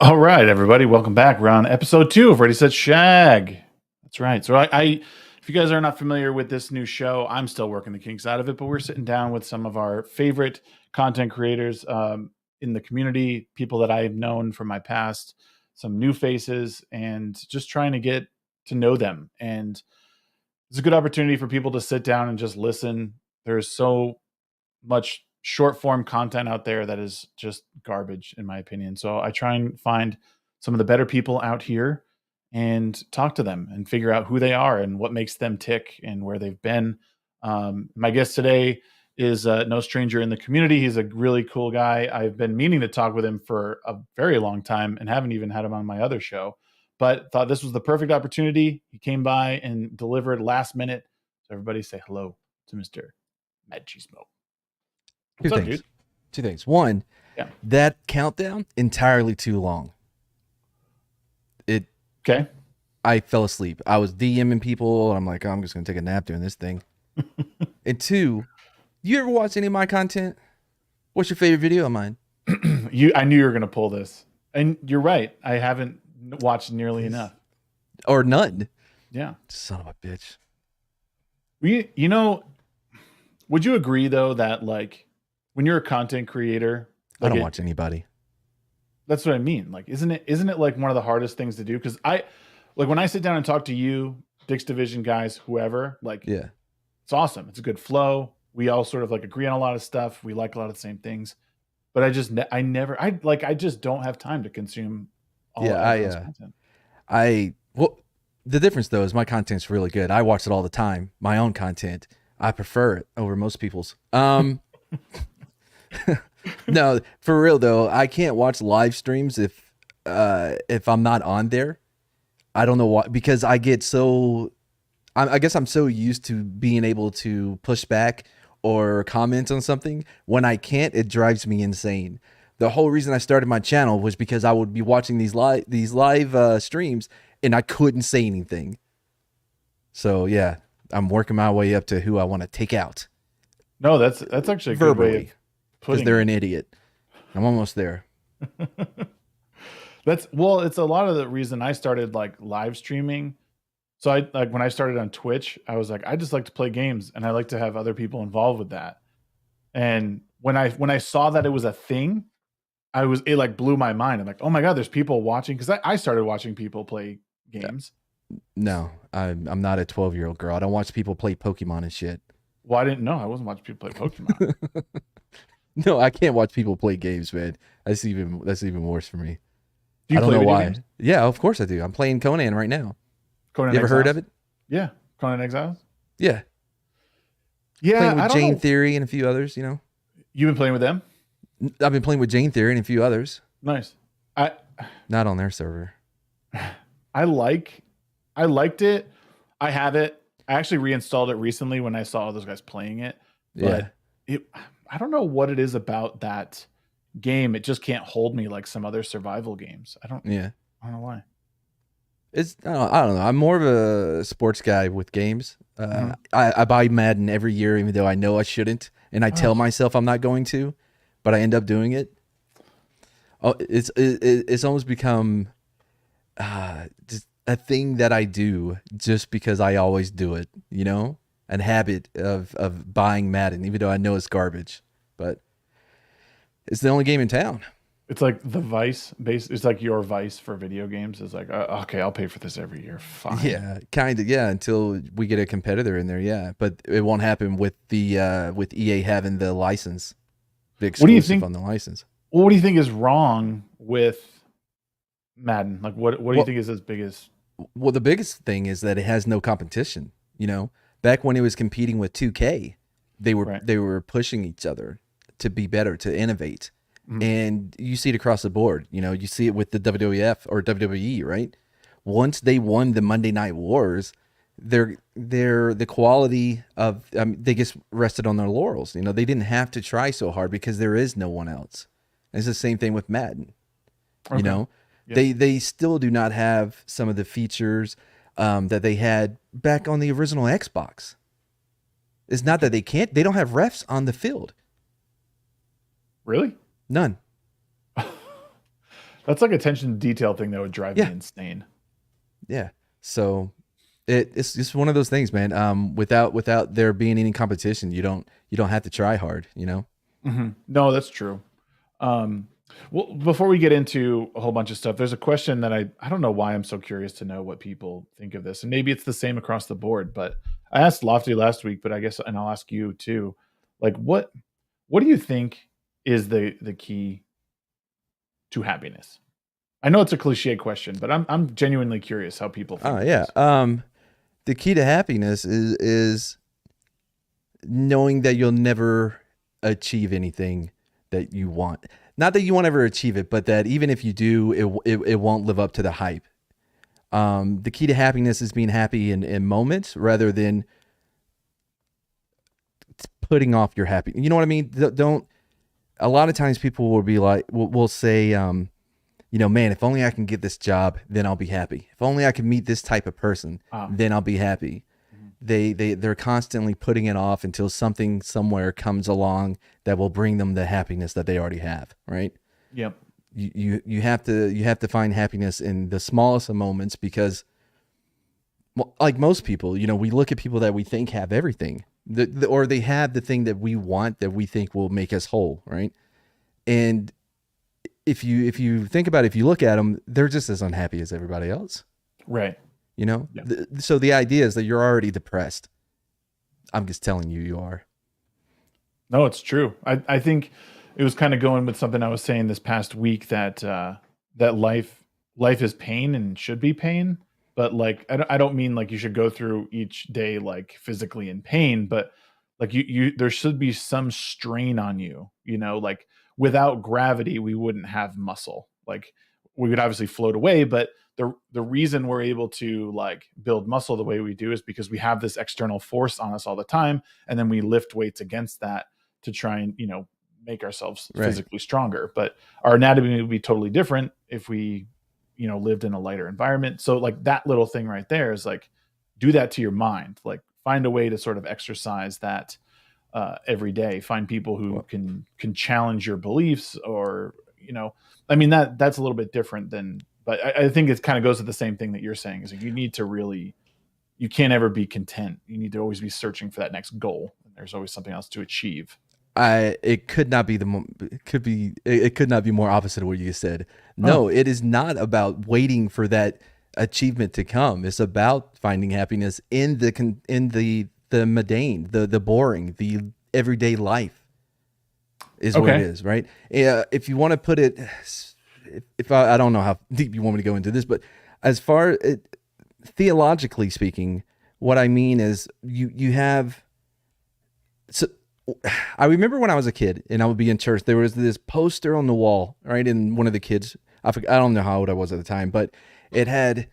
All right, everybody, welcome back. We're on episode 2 of Ready, Set, Shag. That's right. So if you guys are not familiar with this new show, I'm still working the kinks out of it, but we're sitting down with some of our favorite content creators in the community, people that I've known from my past, some new faces, and just trying to get to know them. And it's a good opportunity for people to sit down and just listen. There's so much short form content out there that is just garbage, in my opinion. So I try and find some of the better people out here and talk to them and figure out who they are and what makes them tick and where they've been. My guest today is no stranger in the community. He's a really cool guy. I've been meaning to talk with him for a very long time and haven't even had him on my other show, but thought this was the perfect opportunity. He came by and delivered last minute. So everybody say hello to Mr. MADchismo. Two things. One, that countdown entirely too long. Okay. I fell asleep. I was DMing people, and I'm like, I'm just gonna take a nap during this thing. And two, you ever watch any of my content? What's your favorite video of mine? I knew you were gonna pull this, and you're right. I haven't watched nearly enough, or none. Yeah, son of a bitch. Would you agree though that like when you're a content creator, like I don't watch anybody. That's what I mean. Like, isn't it like one of the hardest things to do? Because when I sit down and talk to you, Dick's Division guys, whoever, like, yeah, it's awesome. It's a good flow. We all sort of like agree on a lot of stuff. We like a lot of the same things. But I just don't have time to consume all of this content. Well, the difference though is my content's really good. I watch it all the time. My own content, I prefer it over most people's. No, for real though, I can't watch live streams if I'm not on there. I don't know why, because I guess I'm so used to being able to push back or comment on something. When I can't, it drives me insane. The whole reason I started my channel was because I would be watching these live streams and I couldn't say anything. So yeah, I'm working my way up to who I want to take out. No, that's actually a good way of because they're an idiot. I'm almost there. It's a lot of the reason I started like live streaming. So when I started on Twitch, I was like, I just like to play games and I like to have other people involved with that. And when I saw that it was a thing, it like blew my mind. I'm like, oh my God, there's people watching. Cause I started watching people play games. No, I'm not a 12-year-old girl. I don't watch people play Pokemon and shit. Well, I didn't know. I wasn't watching people play Pokemon. No, I can't watch people play games, man. That's even worse for me. Do you I don't know why. Games? Yeah, of course I do. I'm playing Conan right now. Conan you ever Exiles? heard of it? Yeah, Conan Exiles. Yeah. Yeah, playing with Jane Theory and a few others. You know. You've been playing with them? I've been playing with Jane Theory and a few others. Nice. Not on their server. I liked it. I have it. I actually reinstalled it recently when I saw all those guys playing it. But I don't know what it is about that game. It just can't hold me like some other survival games. I don't know why. I don't know. I'm more of a sports guy with games. I buy Madden every year, even though I know I shouldn't, and I tell Oh, myself I'm not going to, but I end up doing it. Oh, it's almost become just a thing that I do just because I always do it. You know, a habit of buying Madden, even though I know it's garbage, but it's the only game in town. it's like the Vice base. It's like your Vice for video games. It's like, okay, I'll pay for this every year. Fine. Yeah, kind of. Yeah, until we get a competitor in there. Yeah, but it won't happen with EA having the license, the What do you exclusive think? on the license. What do you think is wrong with Madden? Like, what do you Well, think is as big as? well, the biggest thing is that it has no competition. You know, back when it was competing with 2K, Right. they were pushing each other to be better, to innovate, Mhm. and you see it across the board. You know, you see it with the WWF or WWE, right? Once they won the Monday Night Wars, the quality of they just rested on their laurels. You know, they didn't have to try so hard because there is no one else. And it's the same thing with Madden. You Okay. know, Yeah. they still do not have some of the features that they had back on the original Xbox. It's not that they can't; they don't have refs on the field. Really? None. That's like attention to detail thing that would drive me Yeah, insane. yeah. So it's just one of those things, man. Without there being any competition, you don't have to try hard. You know. No, that's true. Um, well, before we get into a whole bunch of stuff, there's a question that I don't know why I'm so curious to know what people think of this, and maybe it's the same across the board. But I asked Lofty last week, but I guess, and I'll ask you too. Like, what do you think is the key to happiness? I know it's a cliche question, but I'm genuinely curious how people think Oh of yeah. this. The key to happiness is knowing that you'll never achieve anything that you want. Not that you won't ever achieve it, but that even if you do, it won't live up to the hype. The key to happiness is being happy in moments rather than putting off your happy. You know what I mean? Don't. A lot of times people will be like, will say, you know, man, if only I can get this job, then I'll be happy. If only I can meet this type of person, Ah, then I'll be happy. mhm. They're constantly putting it off until something somewhere comes along that will bring them the happiness that they already have, right? Yep. You have to find happiness in the smallest of moments because well, like most people, you know, we look at people that we think have everything, or they have the thing that we want that we think will make us whole, right? And if you think about it, if you look at them, they're just as unhappy as everybody else, Right. you know. Yeah. So the idea is that you're already depressed. I'm just telling you, you are. No, it's true. I think it was kind of going with something I was saying this past week that that life is pain and should be pain, but like I don't mean like you should go through each day like physically in pain, but like you there should be some strain on you, you know, like without gravity we wouldn't have muscle. Like we would obviously float away, but the reason we're able to like build muscle the way we do is because we have this external force on us all the time, and then we lift weights against that to try and make ourselves Right. physically stronger. But our anatomy would be totally different if we lived in a lighter environment. So like that little thing right there is like, do that to your mind. Like find a way to sort of exercise that every day. Find people who Well, can challenge your beliefs, or I mean that's a little bit different than. But I think it kind of goes to the same thing that you're saying, is like you need to really, you can't ever be content. You need to always be searching for that next goal. And there's always something else to achieve. it could not be it could not be more opposite of what you said. Oh, No, it is not about waiting for that achievement to come. It's about finding happiness in the mundane, the boring, the everyday life is where it okay. is, right? Yeah, if you want to put it, if I don't know how deep you want me to go into this, but as far theologically speaking, what I mean is you have so I remember when I was a kid and I would be in church, there was this poster on the wall, right? And one of the kids, I don't know how old I was at the time, but it had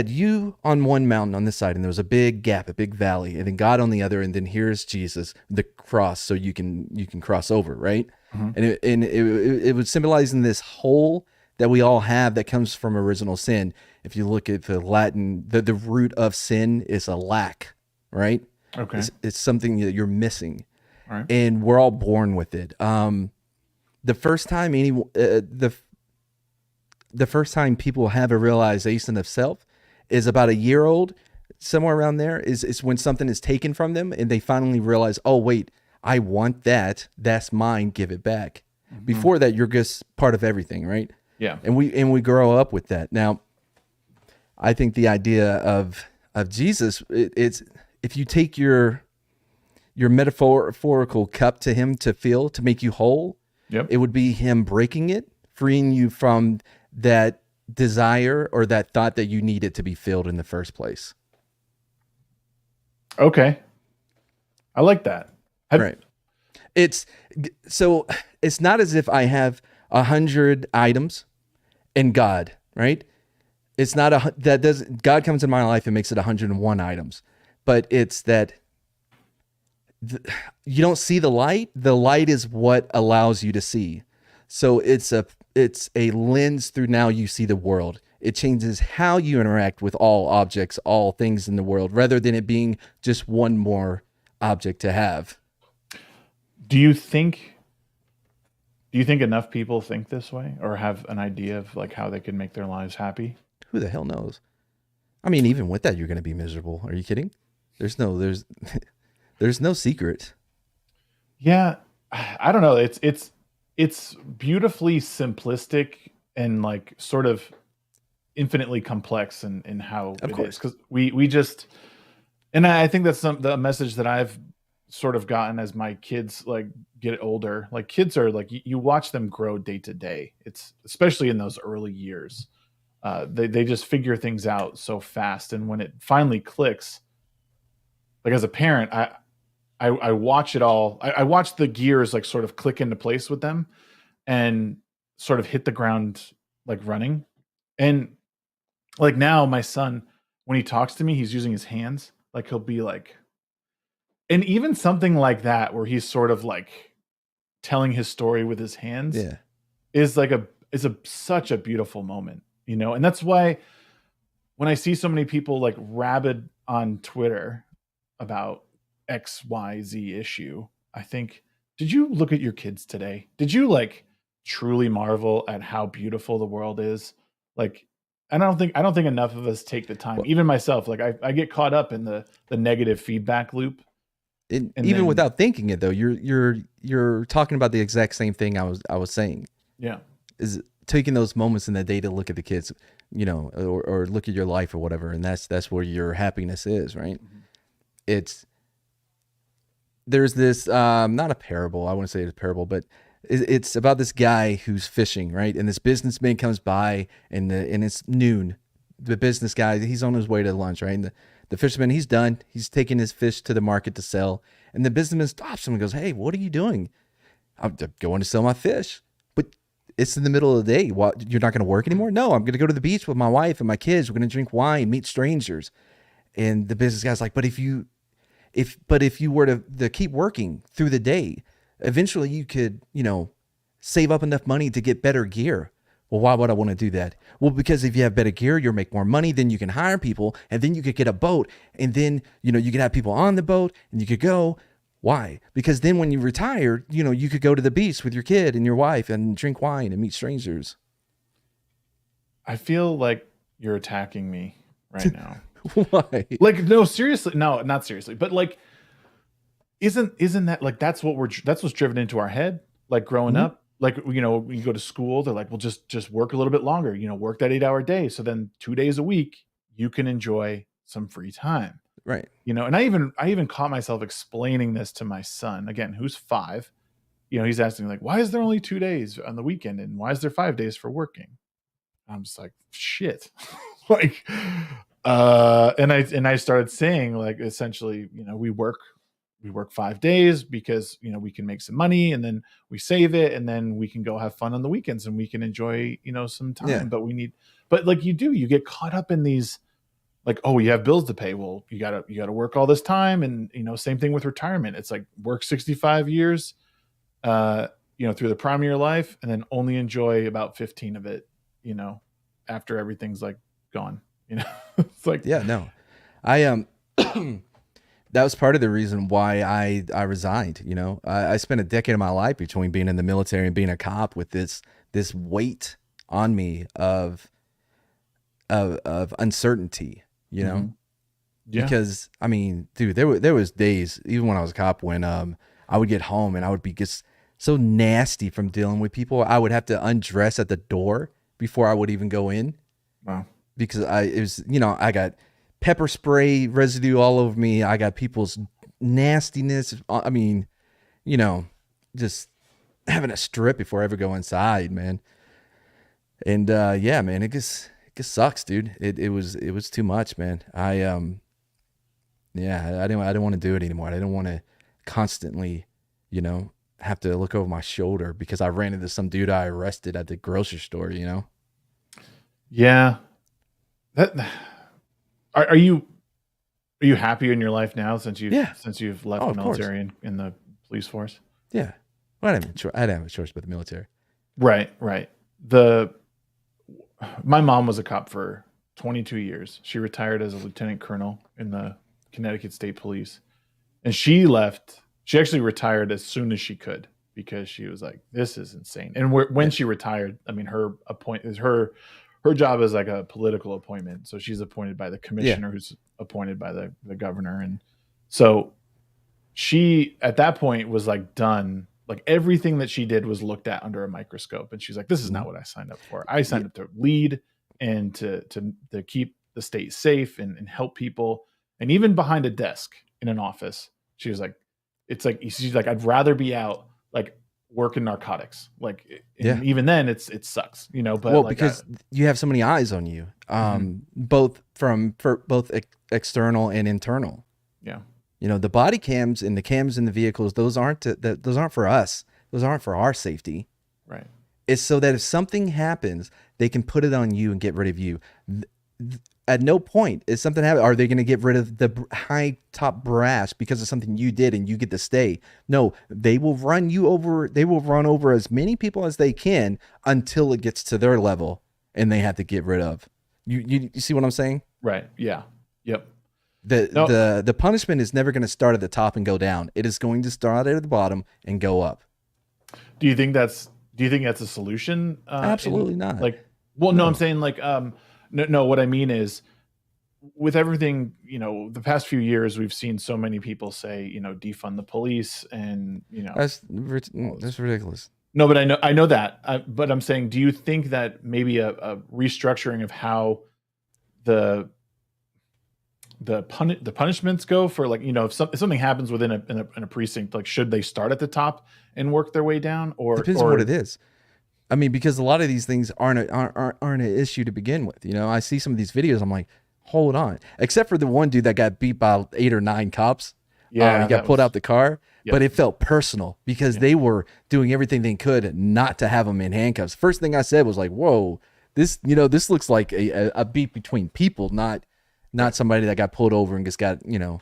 you on one mountain on this side, and there was a big gap, a big valley, and then God on the other, and then here's Jesus, the cross, so you can cross over, right? Hmm. And it was symbolizing this hole that we all have that comes from original sin. If you look at the Latin, the root of sin is a lack, right? Okay. It's something that you're missing, All right. and we're all born with it. The first time the first time people have a realization of self is about a year old, somewhere around there. Is when something is taken from them and they finally realize, oh wait, I want that. That's mine. Give it back. Mm-hmm. Before that, you're just part of everything, right? Yeah. And we grow up with that. Now, I think the idea of Jesus, it's if you take your metaphorical cup to him to fill to make you whole, Yep. it would be him breaking it, freeing you from that desire or that thought that you needed to be filled in the first place. Okay. I like that. Right. It's so it's not as if I have 100 items in God, right? It's not that does God comes in my life and makes it 101 items, but it's that you don't see the light. The light is what allows you to see. So it's a lens through now you see the world. It changes how you interact with all objects, all things in the world, rather than it being just one more object to have. Do you think enough people think this way or have an idea of like how they can make their lives happy? Who the hell knows? I mean, even with that, you're going to be miserable. Are you kidding? There's no secret. Yeah. I don't know. It's beautifully simplistic and like sort of infinitely complex in how Of it course. is. Because we just, and I think that's the message that I've sort of gotten as my kids like get older. Like kids are like you watch them grow day to day. It's especially in those early years. They just figure things out so fast, and when it finally clicks, like as a parent, I watch it all. I watch the gears like sort of click into place with them, and sort of hit the ground like running. And like now, my son, when he talks to me, he's using his hands. Like he'll be like, and even something like that, where he's sort of like telling his story with his hands, Yeah. is like a such a beautiful moment, you know. And that's why when I see so many people like rabid on Twitter about XYZ issue, I think, did you look at your kids today? Did you like truly marvel at how beautiful the world is? Like, I don't think enough of us take the time, Well, even myself. Like I get caught up in the negative feedback loop. And even then without thinking it though, you're talking about the exact same thing I was saying. yeah. Is taking those moments in the day to look at the kids, or look at your life or whatever, and that's where your happiness is, right? Mhm. It's there's this not a parable. I wouldn't say it's a parable, but it's about this guy who's fishing, right? And this businessman comes by, and it's noon. The business guy, he's on his way to lunch, right? And the fisherman, he's done. He's taking his fish to the market to sell, and the businessman stops him and goes, "Hey, what are you doing?" "I'm going to sell my fish." "But it's in the middle of the day. What? You're not going to work anymore?" "No, I'm going to go to the beach with my wife and my kids. We're going to drink wine, meet strangers." And the business guy's like, if you were to keep working through the day, eventually you could, save up enough money to get better gear." "Well, why would I want to do that?" "Well, because if you have better gear, you'll make more money. Then you can hire people, and then you could get a boat, and then you could have people on the boat, and you could go." "Why?" "Because then when you retire, you could go to the beach with your kid and your wife and drink wine and meet strangers." I feel like you're attacking me right now. Why? Like no, seriously, no, not seriously, but like isn't that like that's what's driven into our head like growing Mhm. up, like when you go to school they're like, well, just work a little bit longer, work that 8-hour day, so then 2 days a week you can enjoy some free time. Right. And I even caught myself explaining this to my son, again, who's 5. He's asking like, why is there only 2 days on the weekend and why is there 5 days for working? I'm just like, shit. Like, and I started saying like, essentially, we work 5 days because we can make some money, and then we save it, and then we can go have fun on the weekends, and we can enjoy some Yeah. time. But like you get caught up in these like, oh, you have bills to pay. Well, you gotta work all this time, and same thing with retirement. It's like work 65 years, through the prime of your life, and then only enjoy about 15 of it, you know, after everything's like gone. It's like, Yeah. No. I that was part of the reason why I resigned. You know, I spent a decade of my life between being in the military and being a cop with this weight on me of uncertainty. You know, Yeah. because I mean, dude, there was days even when I was a cop when I would get home and I would be just so nasty from dealing with people. I would have to undress at the door before I would even go in. Wow. Because it was, you know, I got pepper spray residue all over me. I got people's nastiness. I mean, you know, just having a strip before I ever go inside, man. And yeah, man, it just sucks, dude. It was too much, man. Yeah, I didn't want to do it anymore. I didn't want to constantly, you know, have to look over my shoulder because I ran into some dude I arrested at the grocery store, you know? Yeah. That are you happy in your life now since you've left Oh, the of course. military and in the police force? Yeah. Well, I didn't have a choice but the military. Right. My mom was a cop for 22 years. She retired as a lieutenant colonel in the Connecticut State Police. And she left. She actually retired as soon as she could because she was like, this is insane. And when she retired, I mean, her job is like a political appointment. So she's appointed by the commissioner who's appointed by the governor. And so she, at that point, was like done. Like everything that she did was looked at under a microscope. And she's like, this is not what I signed up for. I signed up to lead and to keep the state safe and help people. And even behind a desk in an office, she was like, she's like, I'd rather be out like working narcotics. Like, even then it sucks, you know, but well, like, because you have so many eyes on you, both both external and internal. Yeah. You know, the body cams and the cams in the vehicles, those aren't for us. Those aren't for our safety. Right. It's so that if something happens, they can put it on you and get rid of you. At no point is something happen. Are they going to get rid of the high top brass because of something you did and you get to stay? No, they will run you over. They will run over as many people as they can until it gets to their level and they have to get rid of. You see what I'm saying? Right. Yeah. Yep. The punishment is never going to start at the top and go down. It is going to start at the bottom and go up. Do you think that's a solution? Absolutely not. Like, well, no, I'm saying like, no, what I mean is with everything, you know, the past few years, we've seen so many people say, you know, defund the police and, you know, that's ridiculous. No, but I know that, but I'm saying, do you think that maybe a restructuring of how the punishments go for, like, you know, if something happens within a precinct, like, should they start at the top and work their way down, or depends on what it is? I mean, because a lot of these things aren't an issue to begin with. You know, I see some of these videos, I'm like, hold on. Except for the one dude that got beat by 8 or 9 cops. Yeah, he got pulled out the car. Yep. But it felt personal because they were doing everything they could not to have him in handcuffs. First thing I said was like, whoa, this looks like a beat between people, not somebody that got pulled over and just got, you know.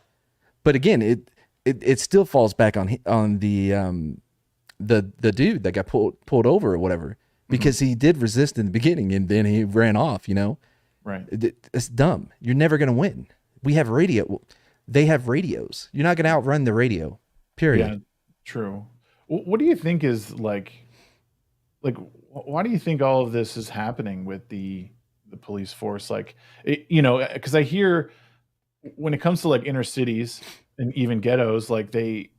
But again, it still falls back on the dude that got pulled over or whatever, because he did resist in the beginning and then he ran off, you know. Right. It's dumb. You're never going to win. We have radio. They have radios. You're not going to outrun the radio, period. Yeah, true. What do you think is like, why do you think all of this is happening with the police force? Like, you know, because I hear when it comes to like inner cities and even ghettos, like a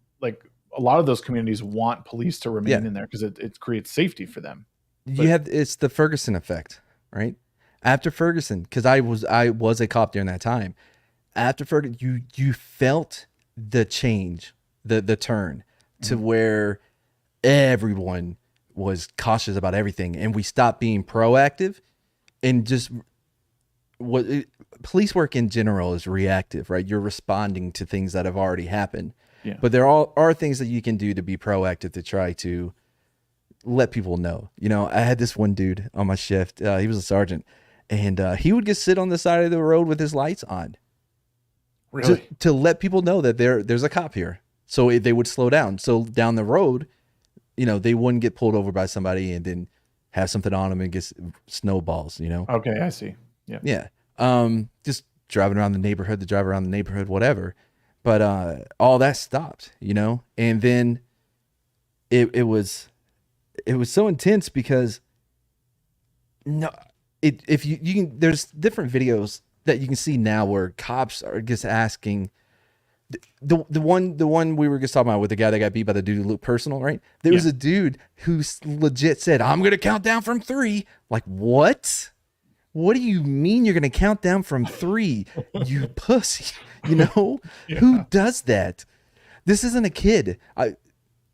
lot of those communities want police to remain in there because it creates safety for them. It's the Ferguson effect, right? After Ferguson, because I was a cop during that time. After Ferguson, you felt the change, the turn to where everyone was cautious about everything, and we stopped being proactive, and just police work in general is reactive, right? You're responding to things that have already happened. Yeah. But there are things that you can do to be proactive to try to let people know. You know, I had this one dude on my shift. He was a sergeant, and he would just sit on the side of the road with his lights on. Really? To let people know that there's a cop here. So they would slow down. So down the road, you know, they wouldn't get pulled over by somebody and then have something on them and get snowballs, you know? Okay, I see. Yeah. Yeah. Just driving around the neighborhood, whatever. But all that stopped, you know, and then it was so intense because no, if you can, there's different videos that you can see now where cops are just asking the one we were just talking about with the guy that got beat by the dude who looked personal, right? There was a dude who legit said, "I'm gonna count down from 3." Like, what? What do you mean you're gonna count down from 3? You pussy. You know who does that? This isn't a kid. I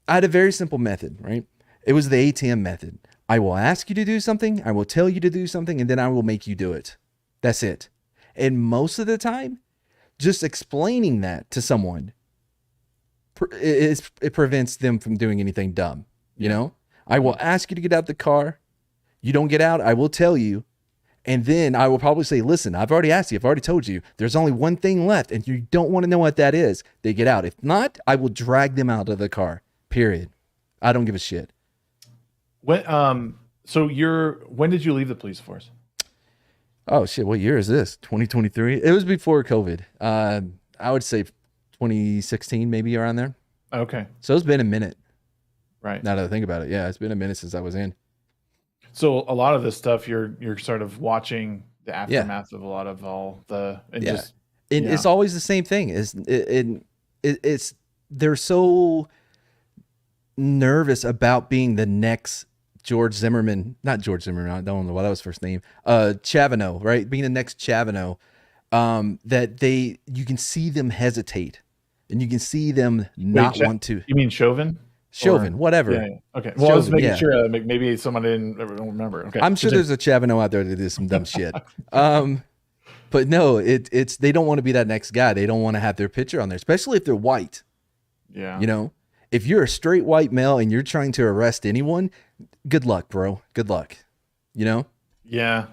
had a very simple method, right? It was the ATM method. I will ask you to do something, I will tell you to do something, and then I will make you do it. That's it. And most of the time, just explaining that to someone, it prevents them from doing anything dumb. You know, I will ask you to get out the car. You don't get out, I will tell you. And then I will probably say, listen, I've already asked you. I've already told you. There's only one thing left, and you don't want to know what that is. They get out. If not, I will drag them out of the car. Period. I don't give a shit. When when did you leave the police force? Oh shit! What year is this? 2023. It was before COVID. I would say 2016, maybe around there. Okay. So it's been a minute. Right. Now that I think about it, yeah, it's been a minute since I was in. So a lot of this stuff, you're sort of watching the aftermath of a lot of all the It's always the same thing. It's they're so nervous about being the next George Zimmerman, not George Zimmerman. I don't know what that was first name. Chavano, right? Being the next Chavano, that you can see them hesitate, and you can see them not want to. You mean Chauvin? Chauvin, whatever. Yeah. Okay. Well, I was making sure maybe someone don't remember. Okay. I'm sure there's a Chavano out there that did some dumb shit. But no, it's they don't want to be that next guy. They don't want to have their picture on there, especially if they're white. Yeah. You know, if you're a straight white male and you're trying to arrest anyone, good luck, bro. Good luck. You know? Yeah.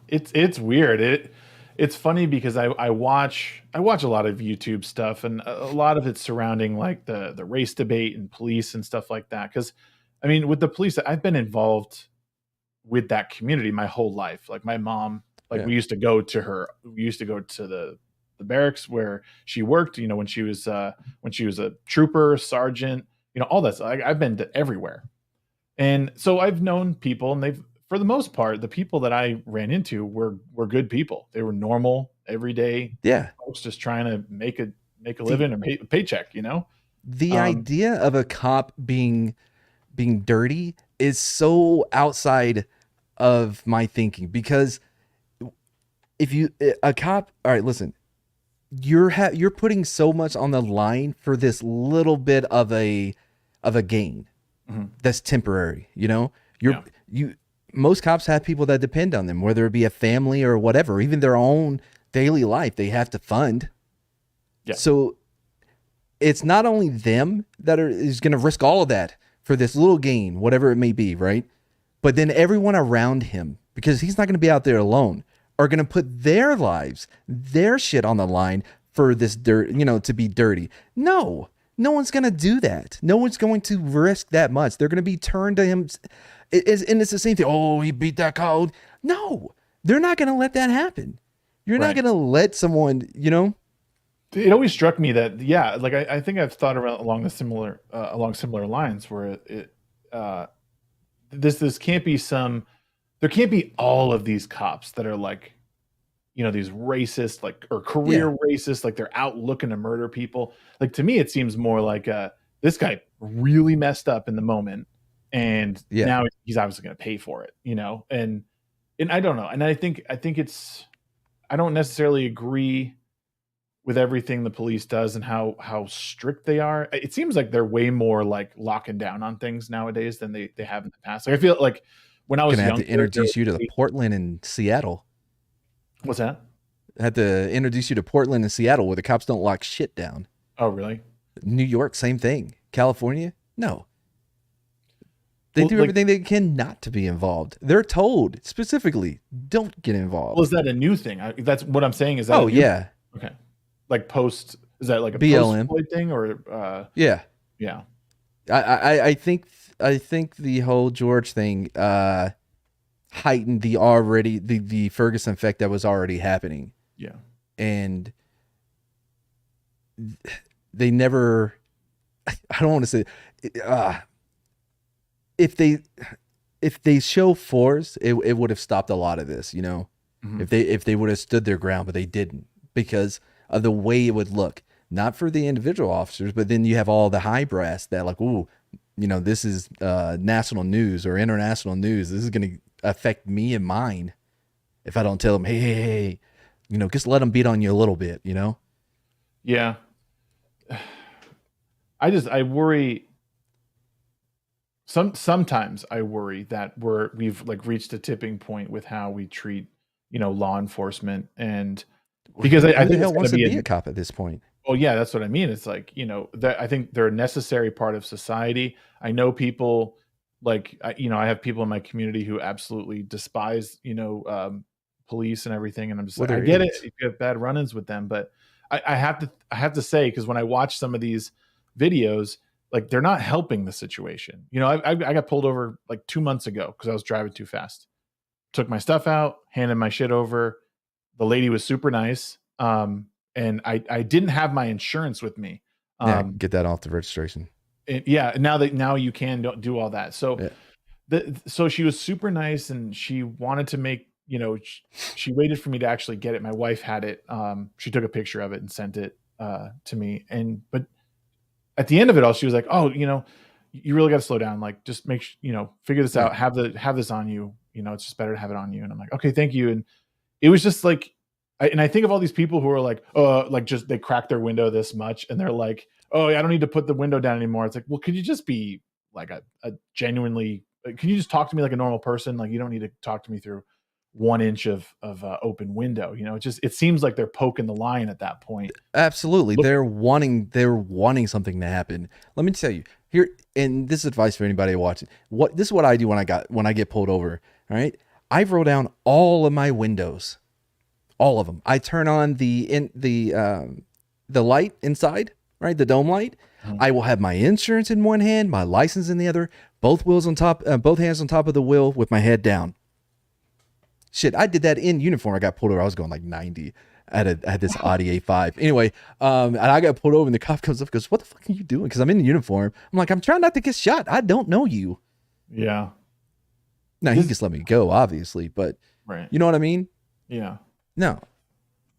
It's weird. It's funny because I watch a lot of YouTube stuff, and a lot of it's surrounding like the race debate and police and stuff like that. Because I mean, with the police, I've been involved with that community my whole life. Like my mom, we used to go to the barracks where she worked. You know, when she was a trooper, sergeant. You know, all that. I've been to everywhere, and so I've known people, and for the most part, the people that I ran into were good people. They were normal, everyday folks just trying to make a living or a paycheck, you know? The idea of a cop being dirty is so outside of my thinking, because if a cop, all right, listen, you're putting so much on the line for this little bit of a gain that's temporary, you know? Most cops have people that depend on them, whether it be a family or whatever, even their own daily life, they have to fund. Yeah. So it's not only them that is going to risk all of that for this little gain, whatever it may be, right? But then everyone around him, because he's not going to be out there alone, are going to put their lives, their shit on the line for this dirt, you know, to be dirty. No one's going to do that. No one's going to risk that much. They're going to be turned to him. And it's the same thing. Oh, he beat that code. No, they're not going to let that happen. You're not going to let someone, you know. It always struck me that, I think I've thought along similar lines where this can't be there can't be all of these cops that are like, you know, these racist, or career racists, like they're out looking to murder people. Like, to me, it seems more like this guy really messed up in the moment. And now he's obviously going to pay for it, you know? And I don't know. And I think I don't necessarily agree with everything the police does and how strict they are. It seems like they're way more like locking down on things nowadays than they have in the past. Like, I feel like when I was young, I have to introduce you to Portland and Seattle. What's that? I had to introduce you to Portland and Seattle, where the cops don't lock shit down. Oh, really? New York, same thing. California, no. They do everything they can not to be involved. They're told specifically, don't get involved. Well, is that a new thing? That's what I'm saying. Is that? Oh, yeah. Okay. Like post, is that like a BLM thing or? Yeah. Yeah. I think the whole George thing heightened the Ferguson effect that was already happening. Yeah. And they never. I don't want to say. If they show force, it would have stopped a lot of this. You know, if they would have stood their ground, but they didn't because of the way it would look. Not for the individual officers, but then you have all the high brass that like, ooh, you know, this is national news or international news. This is going to affect me and mine if I don't tell them, hey, you know, just let them beat on you a little bit, you know? Yeah. I worry. Sometimes I worry that we've like reached a tipping point with how we treat, you know, law enforcement, and because I Who the think it's hell going wants to to be be a cop at this point? well, yeah, that's what I mean. It's like, you know, that I think they're a necessary part of society. I know people like, you know, I have people in my community who absolutely despise, you know, police and everything. And I'm just Well, like, I they're get it idiots. if you have bad run-ins with them, but I have to say, because when I watch some of these videos, like they're not helping the situation. You know, I got pulled over like 2 months ago because I was driving too fast. Took my stuff out, handed my shit over. The lady was super nice. And I didn't have my insurance with me. Yeah, get that off the registration. Yeah, now you can do all that. So Yeah. so she was super nice, and she wanted to make, you know, she waited for me to actually get it. My wife had it. She took a picture of it and sent it to me. But at the end of it all, she was like, "Oh, you know, you really got to slow down. Like, just you know, figure this Right. out. Have this on you. You know, it's just better to have it on you." And I'm like, "Okay, thank you." And it was just like, and I think of all these people who are like just they crack their window this much, and they're like, "Oh, I don't need to put the window down anymore." It's like, well, could you just be like a genuinely? Can you just talk to me like a normal person? Like, you don't need to talk to me through 1 inch of open window. You know, it seems like they're poking the line at that point. Absolutely. Look, They're wanting something to happen. Let me tell you here, and this is advice for anybody watching. This is what I do when I get pulled over. All right. I roll down all of my windows. All of them. I turn on the light inside, right? The dome light. I will have my insurance in one hand, my license in the other, both hands on top of the wheel with my head down. Shit, I did that in uniform. I got pulled over. I was going like 90. I had this Audi A5. Anyway, and I got pulled over, and the cop comes up and goes, "What the fuck are you doing?" Because I'm in the uniform. I'm like, "I'm trying not to get shot. I don't know you." yeah, Now, he just let me go, obviously, but right, you know what I mean? yeah. No,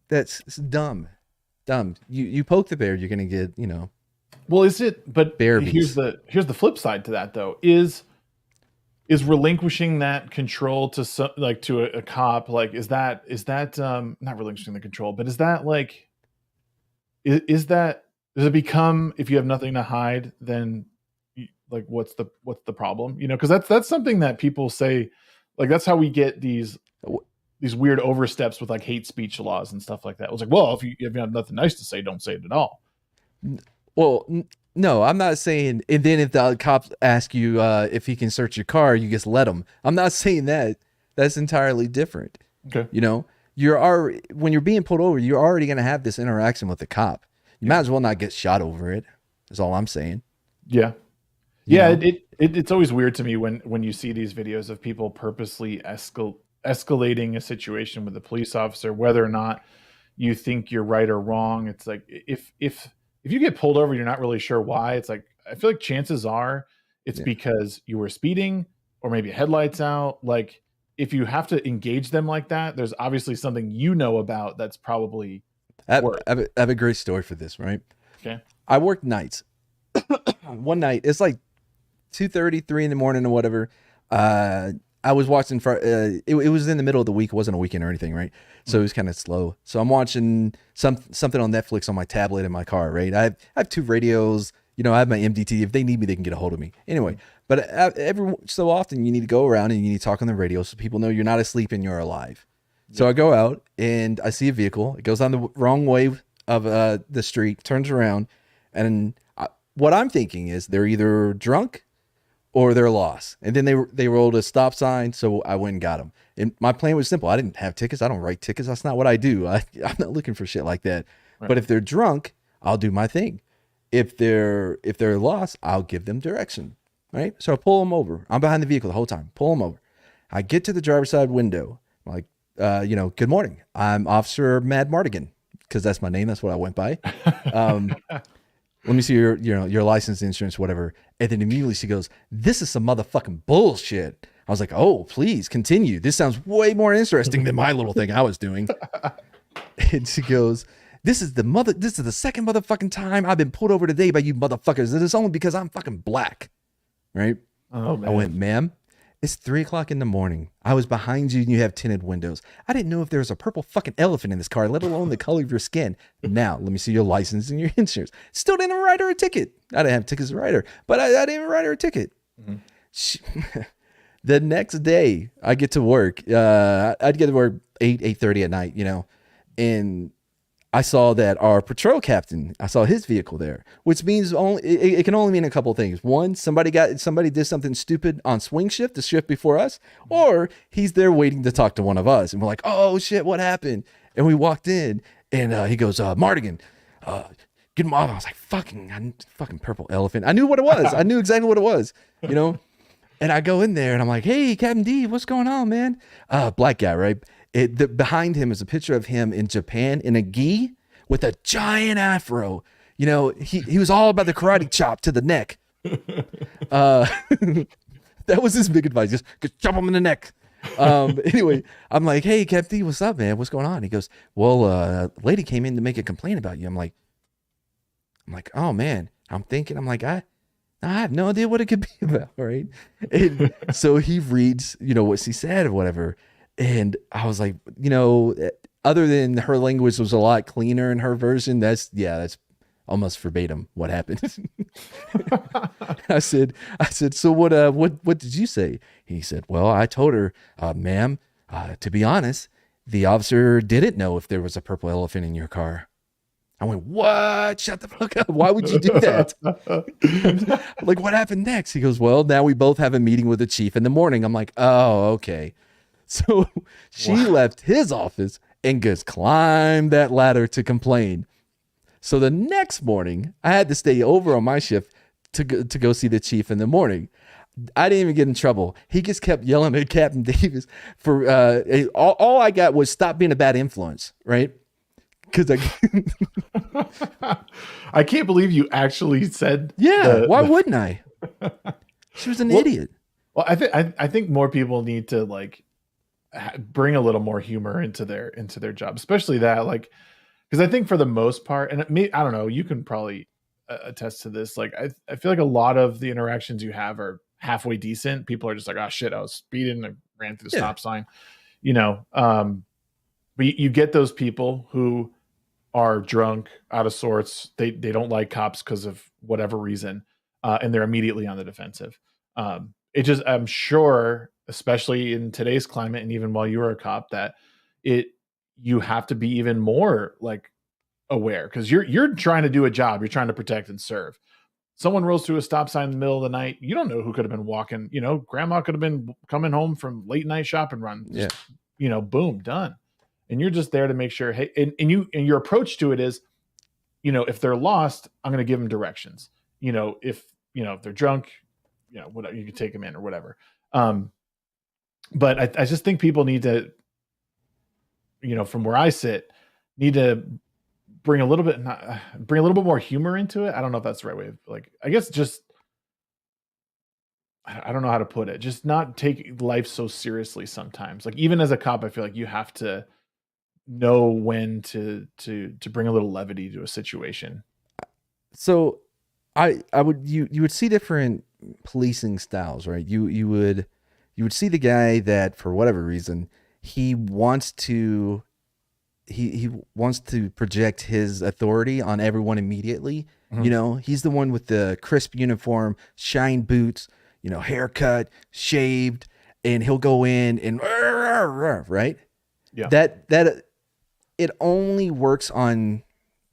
it's dumb. Dumb. You poke the bear, you're going to get, you know, Well, is it? But bear here's bees. the flip side to that, though. Is relinquishing that control to to a cop, like, is that not relinquishing the control, but is that like is that does it become, if you have nothing to hide, then like what's the problem, you know? Because that's something that people say, like that's how we get these weird oversteps with like hate speech laws and stuff like that. It was like, well, if you have nothing nice to say, don't say it at all. Well, no, I'm not saying. And then if the cops ask you if he can search your car, you just let him. I'm not saying that. That's entirely different. Okay. You know, when you're being pulled over, you're already going to have this interaction with the cop. You might as well not get shot over it. That's all I'm saying. Yeah. You Yeah, know? it's always weird to me when you see these videos of people purposely escalating a situation with a police officer, whether or not you think you're right or wrong. It's like if you get pulled over, you're not really sure why. It's like, I feel like chances are it's Yeah. because you were speeding or maybe headlights out. Like, if you have to engage them like that, there's obviously something you know about that's probably worse. I have a great story for this, right? Okay. I work nights. One night, it's like 2:30, 3 in the morning or whatever. I was watching it was in the middle of the week. It wasn't a weekend or anything, right? So it was kind of slow. So I'm watching something on Netflix on my tablet in my car, right? I have two radios. You know, I have my MDT. If they need me, they can get a hold of me. Anyway, but every so often you need to go around and you need to talk on the radio so people know you're not asleep and you're alive. So I go out and I see a vehicle. It goes on the wrong way of the street, turns around, and what I'm thinking is they're either drunk or they're lost. And then they rolled a stop sign, so I went and got them. And my plan was simple. I didn't have tickets. I don't write tickets. That's not what I do. I'm not looking for shit like that. Right. But if they're drunk, I'll do my thing. If they're lost, I'll give them direction. Right? So I pull them over. I'm behind the vehicle the whole time. Pull them over. I get to the driver's side window. I'm like, good morning. I'm Officer Mad Mardigan. because that's my name. That's what I went by. Let me see your license, insurance, whatever. And then immediately she goes, this is some motherfucking bullshit. I was like, oh, please continue. This sounds way more interesting than my little thing I was doing. And she goes, this is the second motherfucking time I've been pulled over today by you motherfuckers. And it's only because I'm fucking black. Right? Oh, man. I went, ma'am, it's 3:00 in the morning. I was behind you and you have tinted windows. I didn't know if there was a purple fucking elephant in this car, let alone the color of your skin. Now, let me see your license and your insurance. Still didn't write her a ticket. I didn't have tickets to write her, but I didn't even write her a ticket. Mm-hmm. The next day, I get to work. I'd get to work 8:30 at night, and I saw that our patrol captain, I saw his vehicle there, which means it can only mean a couple of things. One, somebody did something stupid on swing shift, the shift before us, or he's there waiting to talk to one of us. And we're like, oh shit, what happened? And we walked in and he goes, Mardigan, get him off. I was like, fucking purple elephant. I knew what it was. I knew exactly what it was, And I go in there and I'm like, hey, Captain D, what's going on, man? Black guy, right? Behind him is a picture of him in Japan in a gi with a giant afro. He was all about the karate chop to the neck. That was his big advice. Just chop him in the neck. Anyway, I'm like, hey, Captain D, what's up, man? What's going on? He goes, well, a lady came in to make a complaint about you. I'm like, oh, man. I'm like, I have no idea what it could be about, right? And so he reads, what she said or whatever. And I was like, other than her language was a lot cleaner in her version, that's almost verbatim what happened. I said, so what did you say? He said, well, I told her, ma'am, to be honest, the officer didn't know if there was a purple elephant in your car. I went, what? Shut the fuck up. Why would you do that? Like, what happened next? He goes, well, now we both have a meeting with the chief in the morning. I'm like, oh, okay. So she left his office and just climbed that ladder to complain. So the next morning, I had to stay over on my shift to go see the chief in the morning. I didn't even get in trouble. He just kept yelling at Captain Davis for all I got was stop being a bad influence, right? Because I can't believe you actually said. Yeah, why wouldn't I? She was an idiot. Well, I think more people need to bring a little more humor into their job, especially that, because I think for the most part, and I don't know, you can probably attest to this. I feel like a lot of the interactions you have are halfway decent. People are just like, oh shit, I was speeding, I ran through the stop sign, but you get those people who are drunk, out of sorts. They don't like cops because of whatever reason, and they're immediately on the defensive. I'm sure, especially in today's climate, and even while you were a cop, that you have to be even more aware, because you're trying to do a job, you're trying to protect and serve. Someone rolls through a stop sign in the middle of the night. You don't know who could have been walking. Grandma could have been coming home from late night shopping run. Just, boom, done. And you're just there to make sure. Hey, and your approach to it is, if they're lost, I'm going to give them directions. If they're drunk, whatever, you can take them in or whatever. But I just think people need to, from where I sit, need to bring a little bit more humor into it. I don't know if that's the right way of, I guess just, I don't know how to put it. Just not take life so seriously sometimes. Even as a cop, I feel like you have to know when to bring a little levity to a situation. So you would see different policing styles, right? You would see the guy that, for whatever reason, he wants to project his authority on everyone immediately. Mm-hmm. He's the one with the crisp uniform, shine boots, haircut, shaved, and he'll go in and right. Yeah. That it only works on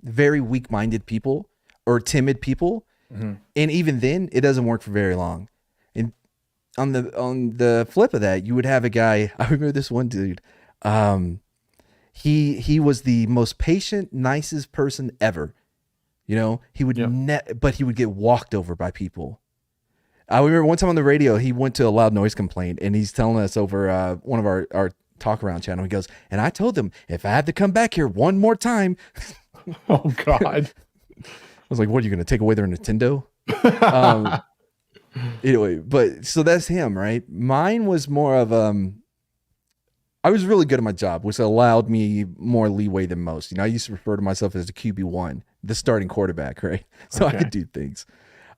very weak-minded people or timid people. Mm-hmm. And even then it doesn't work for very long. And on the flip of that, you would have a guy, I remember this one dude, he was the most patient, nicest person ever. He would but he would get walked over by people. I remember one time on the radio, he went to a loud noise complaint and he's telling us over one of our talk around channel. He goes, and I told them if I had to come back here one more time. Oh God. I was like, what are you going to take away their Nintendo? Anyway, but so that's him, right? Mine was more of I was really good at my job, which allowed me more leeway than most. You know, I used to refer to myself as the QB1, the starting quarterback, right? So I could do things.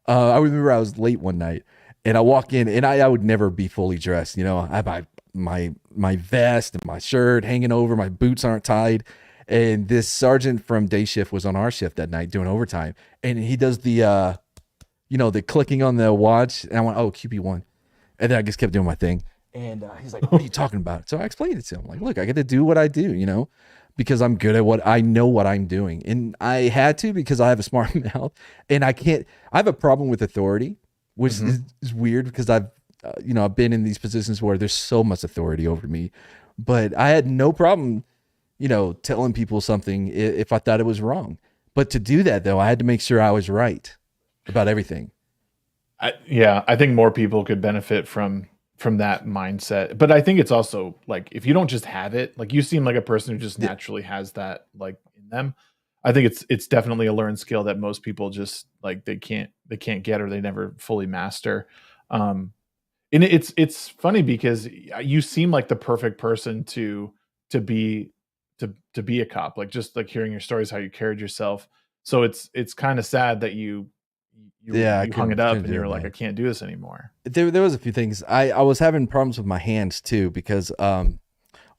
I remember I was late one night and I walk in and I would never be fully dressed. You know, I have my vest and my shirt hanging over, my boots aren't tied. And this sergeant from day shift was on our shift that night doing overtime. And he does the, the clicking on the watch. And I went, oh, QB1. And then I just kept doing my thing. And he's like, what are you talking about? So I explained it to him. Like, look, I get to do what I do, you know, because I'm good at what I'm doing. And I had to because I have a smart mouth and I have a problem with authority, which is weird because I've been in these positions where there's so much authority over me, but I had no problem, telling people something if I thought it was wrong. But to do that though, I had to make sure I was right about everything. I think more people could benefit from that mindset. But I think it's also like, if you don't just have it, like you seem like a person who just naturally has that like in them. I think it's definitely a learned skill that most people just like, they can't get, or they never fully master. And it's funny because you seem like the perfect person to be a cop, like just like hearing your stories, how you carried yourself. So it's kind of sad that you hung it up and you were like, I can't do this anymore. There was a few things. I was having problems with my hands too, because on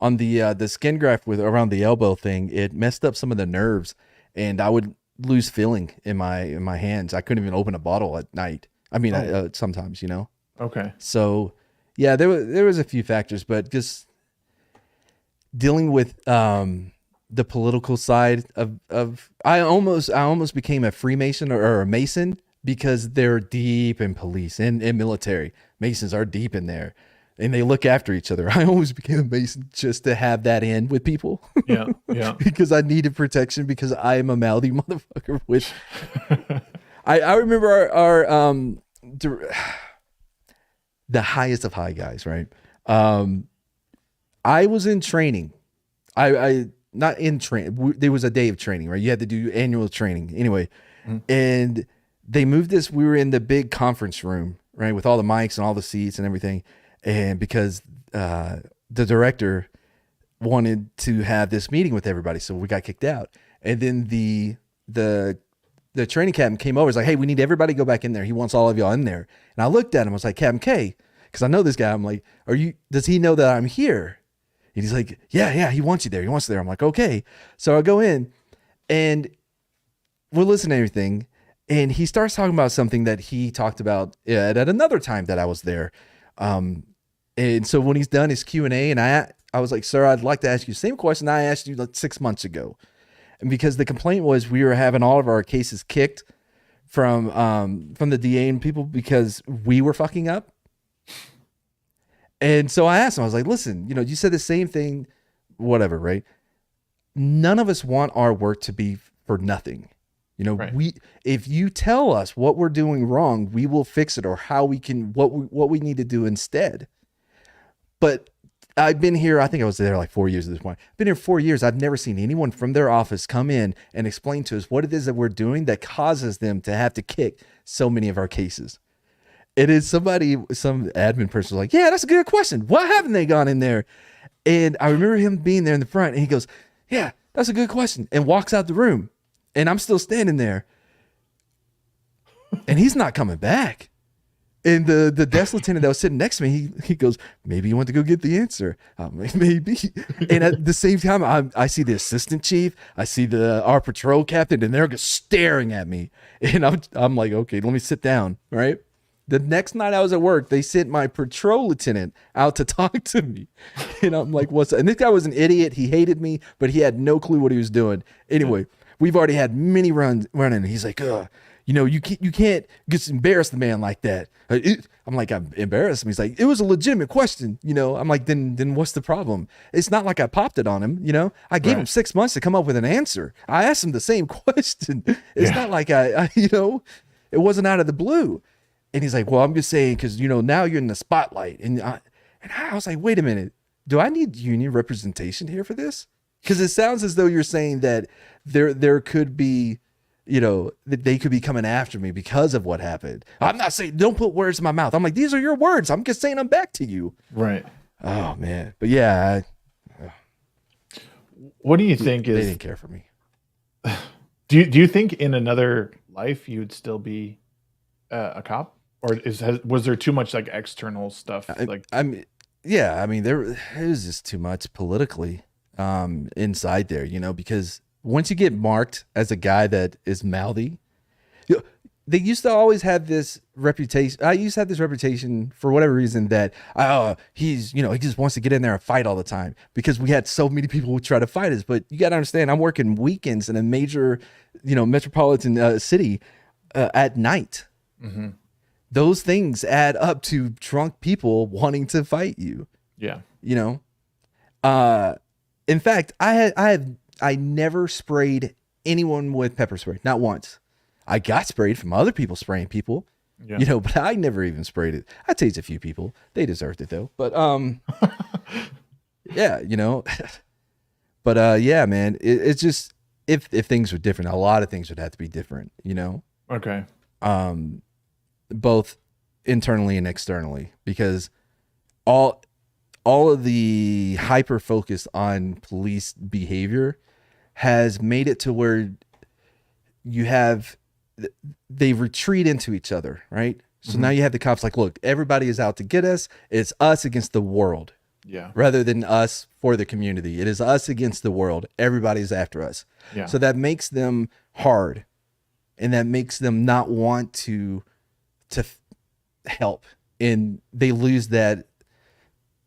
the skin graft with around the elbow thing, it messed up some of the nerves and I would lose feeling in my hands. I couldn't even open a bottle at night. I mean, sometimes, Okay. So yeah, there was a few factors, but just dealing with the political side of I almost became a Freemason or a Mason, because they're deep in police and military. Masons are deep in there and they look after each other. I always became a Mason just to have that in with people. Yeah. Because I needed protection because I am a mouthy motherfucker. Which I remember our the highest of high guys, right? I was in training. I not in training. There was a day of training, right? You had to do annual training anyway. And they moved us. We were in the big conference room, right, with all the mics and all the seats and everything. And because the director wanted to have this meeting with everybody, so we got kicked out. And then the training captain came over. He's like, "Hey, we need everybody to go back in there. He wants all of y'all in there." And I looked at him. I was like, "Captain K," because I know this guy. I'm like, does he know that I'm here? And he's like, yeah, he wants you there. He wants you there. I'm like, okay. So I go in and we're listening to everything. And he starts talking about something that he talked about at another time that I was there. And so when he's done his Q&A, and I was like, "Sir, I'd like to ask you the same question I asked you like 6 months ago." And because the complaint was we were having all of our cases kicked from the DA and people because we were fucking up. And so I asked him, I was like, "Listen, you said the same thing, whatever, right? None of us want our work to be for nothing. Right. If you tell us what we're doing wrong, we will fix it, or how we can, what we need to do instead." But I've been here, I think I was there like 4 years at this point. I've been here 4 years. I've never seen anyone from their office come in and explain to us what it is that we're doing that causes them to have to kick so many of our cases. It is some admin person was like, "Yeah, that's a good question. Why haven't they gone in there?" And I remember him being there in the front and he goes, "Yeah, that's a good question," and walks out the room. And I'm still standing there and he's not coming back. And the desk lieutenant that was sitting next to me, he goes, "Maybe you want to go get the answer." I'm like, "Maybe." And at the same time, I see the assistant chief, I see our patrol captain, and they're just staring at me. And I'm like, okay, let me sit down, right? The next night I was at work, they sent my patrol lieutenant out to talk to me. And I'm like, "What's that?" And this guy was an idiot. He hated me, but he had no clue what he was doing. Anyway, we've already had many runs running. He's like, you can't just embarrass the man like that." I'm like, "I'm embarrassed him." He's like, "It was a legitimate question." I'm like, then what's the problem? It's not like I popped it on him. I gave him 6 months to come up with an answer. I asked him the same question. It's not like I it wasn't out of the blue. And he's like, "Well, I'm just saying, because, now you're in the spotlight." And I was like, "Wait a minute. do I need union representation here for this? Because it sounds as though you're saying that there could be, that they could be coming after me because of what happened. I'm not saying, don't put words in my mouth. I'm like, these are your words. I'm just saying them back to you. Right. Oh man. But yeah, what do you think they is? didn't care for me. Do you think in another life you'd still be a cop, or was there too much like external stuff? I mean, there it was just too much politically inside there, because once you get marked as a guy that is mouthy, they used to always have this reputation. I used to have this reputation for whatever reason that he's, he just wants to get in there and fight all the time because we had so many people who try to fight us. But you got to understand, I'm working weekends in a major, metropolitan city at night. Mm-hmm. Those things add up to drunk people wanting to fight you. Yeah. In fact, I never sprayed anyone with pepper spray, not once. I got sprayed from other people spraying people, but I never even sprayed it. I tased a few people. They deserved it though. But, yeah, but, yeah, man, it's just, if things were different, a lot of things would have to be different, Okay. Both internally and externally, because all of the hyper focus on police behavior has made it to where they retreat into each other, right? So now you have the cops like, look, everybody is out to get us. It's us against the world. Yeah. Rather than us for the community. It is us against the world. Everybody's after us. Yeah. So that makes them hard. And that makes them not want to help. And they lose that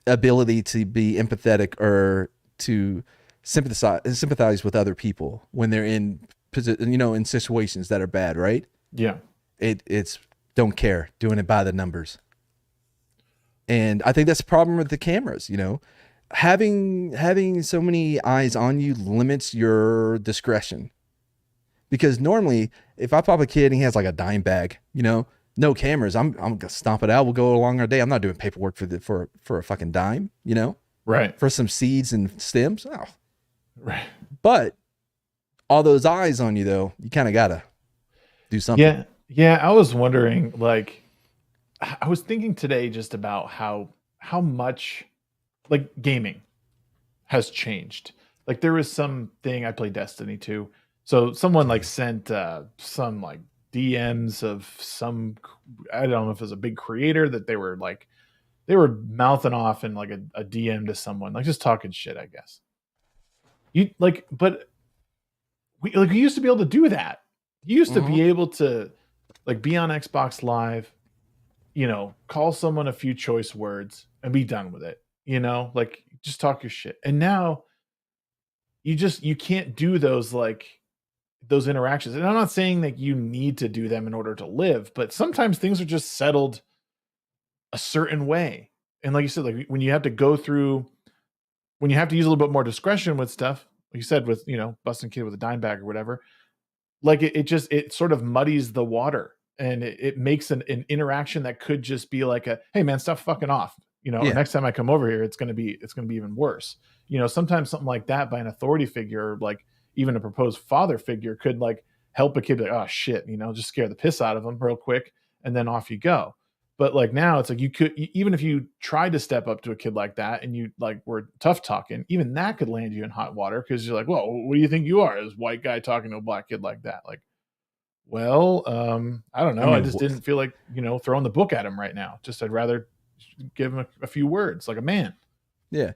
ability to be empathetic or to sympathize with other people when they're in situations that are bad, right? Yeah. It's don't care, doing it by the numbers. And I think that's the problem with the cameras, having so many eyes on you limits your discretion. Because normally if I pop a kid and he has like a dime bag, no cameras, I'm gonna stomp it out. We'll go along our day. I'm not doing paperwork for a fucking dime, Right. for some seeds and stems. Oh. Right. But all those eyes on you though, you kind of gotta do something. Yeah. Yeah. I was wondering, like, I was thinking today just about how much like gaming has changed. Like there was something, I played Destiny 2. So someone like sent some like DMs of some, I don't know if it was a big creator that they were mouthing off in like a DM to someone, like just talking shit, I guess. But we used to be able to do that. You used to be able to like be on Xbox Live, call someone a few choice words and be done with it, like just talk your shit. And now you can't do those interactions. And I'm not saying that you need to do them in order to live, but sometimes things are just settled a certain way. And like you said, like when you have to use a little bit more discretion with stuff, like you said, with, busting a kid with a dime bag or whatever, like it sort of muddies the water, and it makes an interaction that could just be like hey man, stop fucking off. Or next time I come over here, it's going to be even worse. Sometimes something like that by an authority figure, or like even a proposed father figure, could like help a kid be like, oh shit, just scare the piss out of them real quick, and then off you go. But like now it's like you could, even if you tried to step up to a kid like that and you like were tough talking, even that could land you in hot water, because you're like, well, what do you think you are, this white guy talking to a black kid like that? Like, well, I don't know. I just didn't feel like, throwing the book at him right now. Just I'd rather give him a few words like a man. Yeah.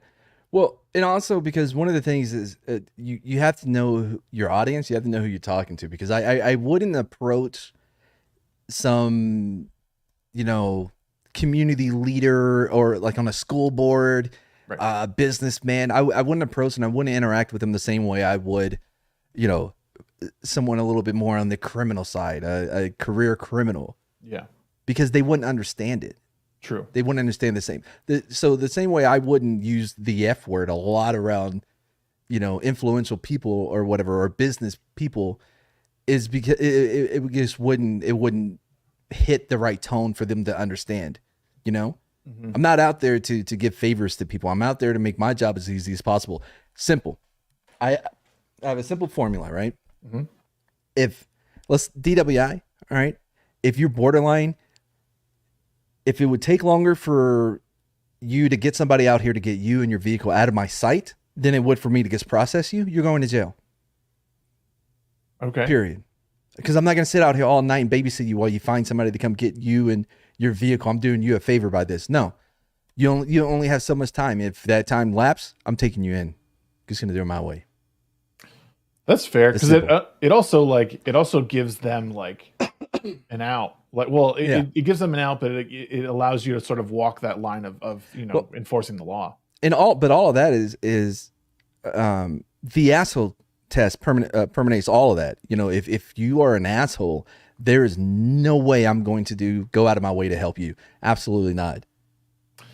Well, and also because one of the things is you have to know your audience. You have to know who you're talking to, because I wouldn't approach some, community leader or like on a school board, right, businessman. I wouldn't approach and I wouldn't interact with them the same way I would, someone a little bit more on the criminal side, a career criminal. Yeah. Because they wouldn't understand it. True. They wouldn't understand the same. So the same way I wouldn't use the F word a lot around, influential people or whatever, or business people, is because it just wouldn't hit the right tone for them to understand, I'm not out there to give favors to people. I'm out there to make my job as easy as possible. Simple. I have a simple formula, right? Mhm. If let's DWI, all right. If you're borderline, if it would take longer for you to get somebody out here to get you and your vehicle out of my sight than it would for me to just process you, you're going to jail. Okay. Period. Because I'm not going to sit out here all night and babysit you while you find somebody to come get you and your vehicle. I'm doing you a favor by this. No, you only have so much time. If that time lapses, I'm taking you in. Just going to do it my way. That's fair, because it also gives them like an out. Like, well, it gives them an out, but it allows you to sort of walk that line of enforcing the law. And all of that is the asshole test permeates all of that. You know, if you are an asshole, there is no way I'm going to go out of my way to help you. Absolutely not.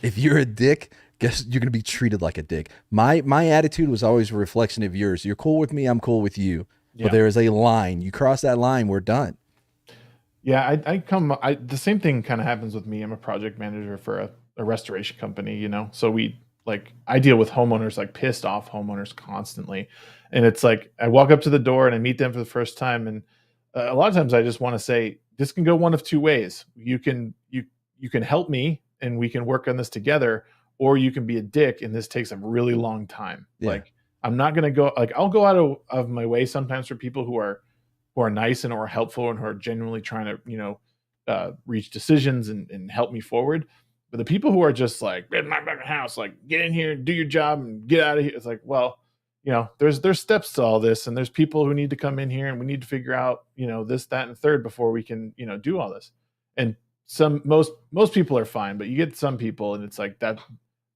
If you're a dick, guess you're going to be treated like a dick. My attitude was always a reflection of yours. You're cool with me, I'm cool with you. Yeah. But there is a line. You cross that line, we're done. Yeah, the same thing kind of happens with me. I'm a project manager for a restoration company, you know. So I deal with homeowners, like pissed off homeowners constantly. And it's like I walk up to the door and I meet them for the first time, and a lot of times I just want to say, this can go one of two ways. You can help me and we can work on this together, or you can be a dick and this takes a really long time. Yeah. Like, I'm not going to go, like, I'll go out of my way sometimes for people who are nice and who are helpful and who are genuinely trying to, reach decisions and help me forward. But the people who are just like, in my fucking house, like, get in here, do your job and get out of here. It's like, well, you know, there's steps to all this, and there's people who need to come in here, and we need to figure out, you know, this, that, and third before we can, you know, do all this. And most people are fine, but you get some people and it's like that,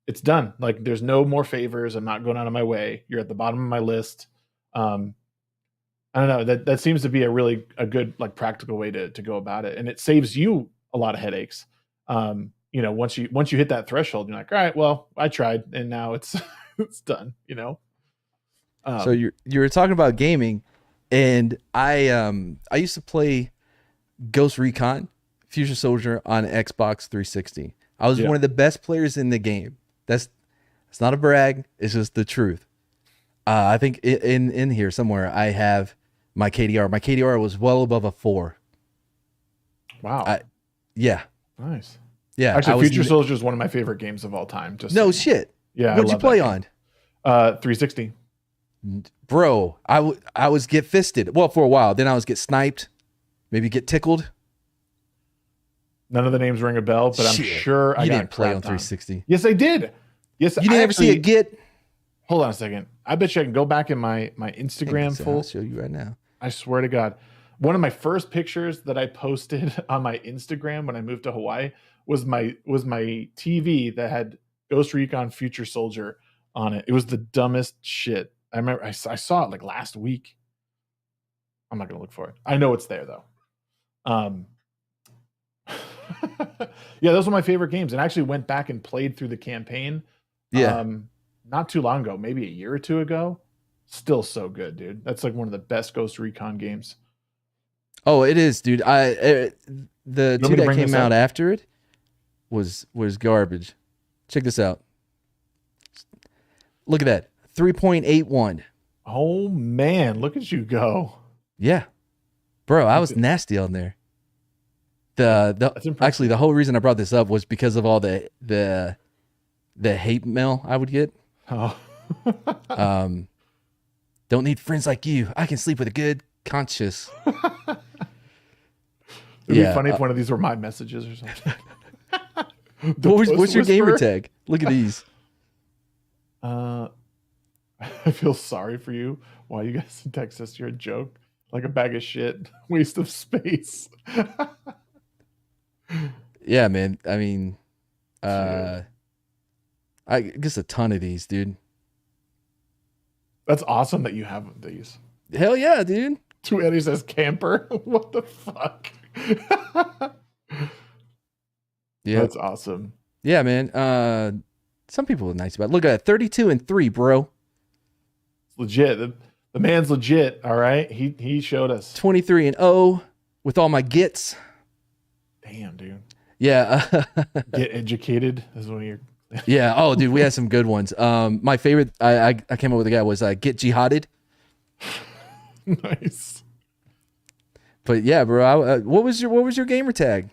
it's done. Like, there's no more favors. I'm not going out of my way. You're at the bottom of my list. I don't know. That seems to be a good, like, practical way to go about it. And it saves you a lot of headaches. You know, once you hit that threshold, you're like, all right, well, I tried, and now it's it's done, you know? So you were talking about gaming, and I used to play Ghost Recon Future Soldier on Xbox 360. I was one of the best players in the game. It's not a brag. It's just the truth. I think in here somewhere I have my KDR. My KDR was well above a 4. Wow. Yeah. Nice. Yeah. Actually, Future Soldier is one of my favorite games of all time. Just no shit. Yeah. What'd you play on? 360. Bro, I was get fisted. Well, for a while. Then I was get sniped. Maybe get tickled. None of the names ring a bell, but I'm sure I didn't play on 360. Yes, I did. Yes, you didn't ever see it get. Hold on a second. I bet you I can go back in my Instagram full. I'll show you right now. I swear to God, one of my first pictures that I posted on my Instagram when I moved to Hawaii was my TV that had Ghost Recon Future Soldier on it. It was the dumbest shit. I remember I saw it like last week. I'm not gonna look for it. I know it's there though. Yeah, those were my favorite games, and I actually went back and played through the campaign. Yeah. Not too long ago, maybe a year or two ago. Still so good, dude. That's like one of the best Ghost Recon games. Oh, it is, dude. The two that came out after it was garbage. Check this out. Look at that. 3.81. Oh man, look at you go. Yeah. Bro, I was nasty on there. Actually, the whole reason I brought this up was because of all the hate mail I would get. Oh. Don't need friends like you. I can sleep with a good conscience. It'd be funny if one of these were my messages or something. What's your gamer tag? Look at these. I feel sorry for you. Why you guys in Texas? You're a joke. Like a bag of shit. Waste of space. Yeah, man. I mean, I guess a ton of these, dude. That's awesome that you have these. Hell yeah, dude. Two Eddie says camper. What the fuck? Yeah. That's awesome. Yeah, man. Some people are nice about it. Look at that. 32-3, bro. It's legit. The man's legit, all right? He showed us. 23-0 with all my gets. Damn, dude. Yeah. Get educated is one of your. Yeah. Oh, dude, we had some good ones. My favorite I came up with a guy was get jihaded. Nice. But yeah, bro. What was your gamer tag?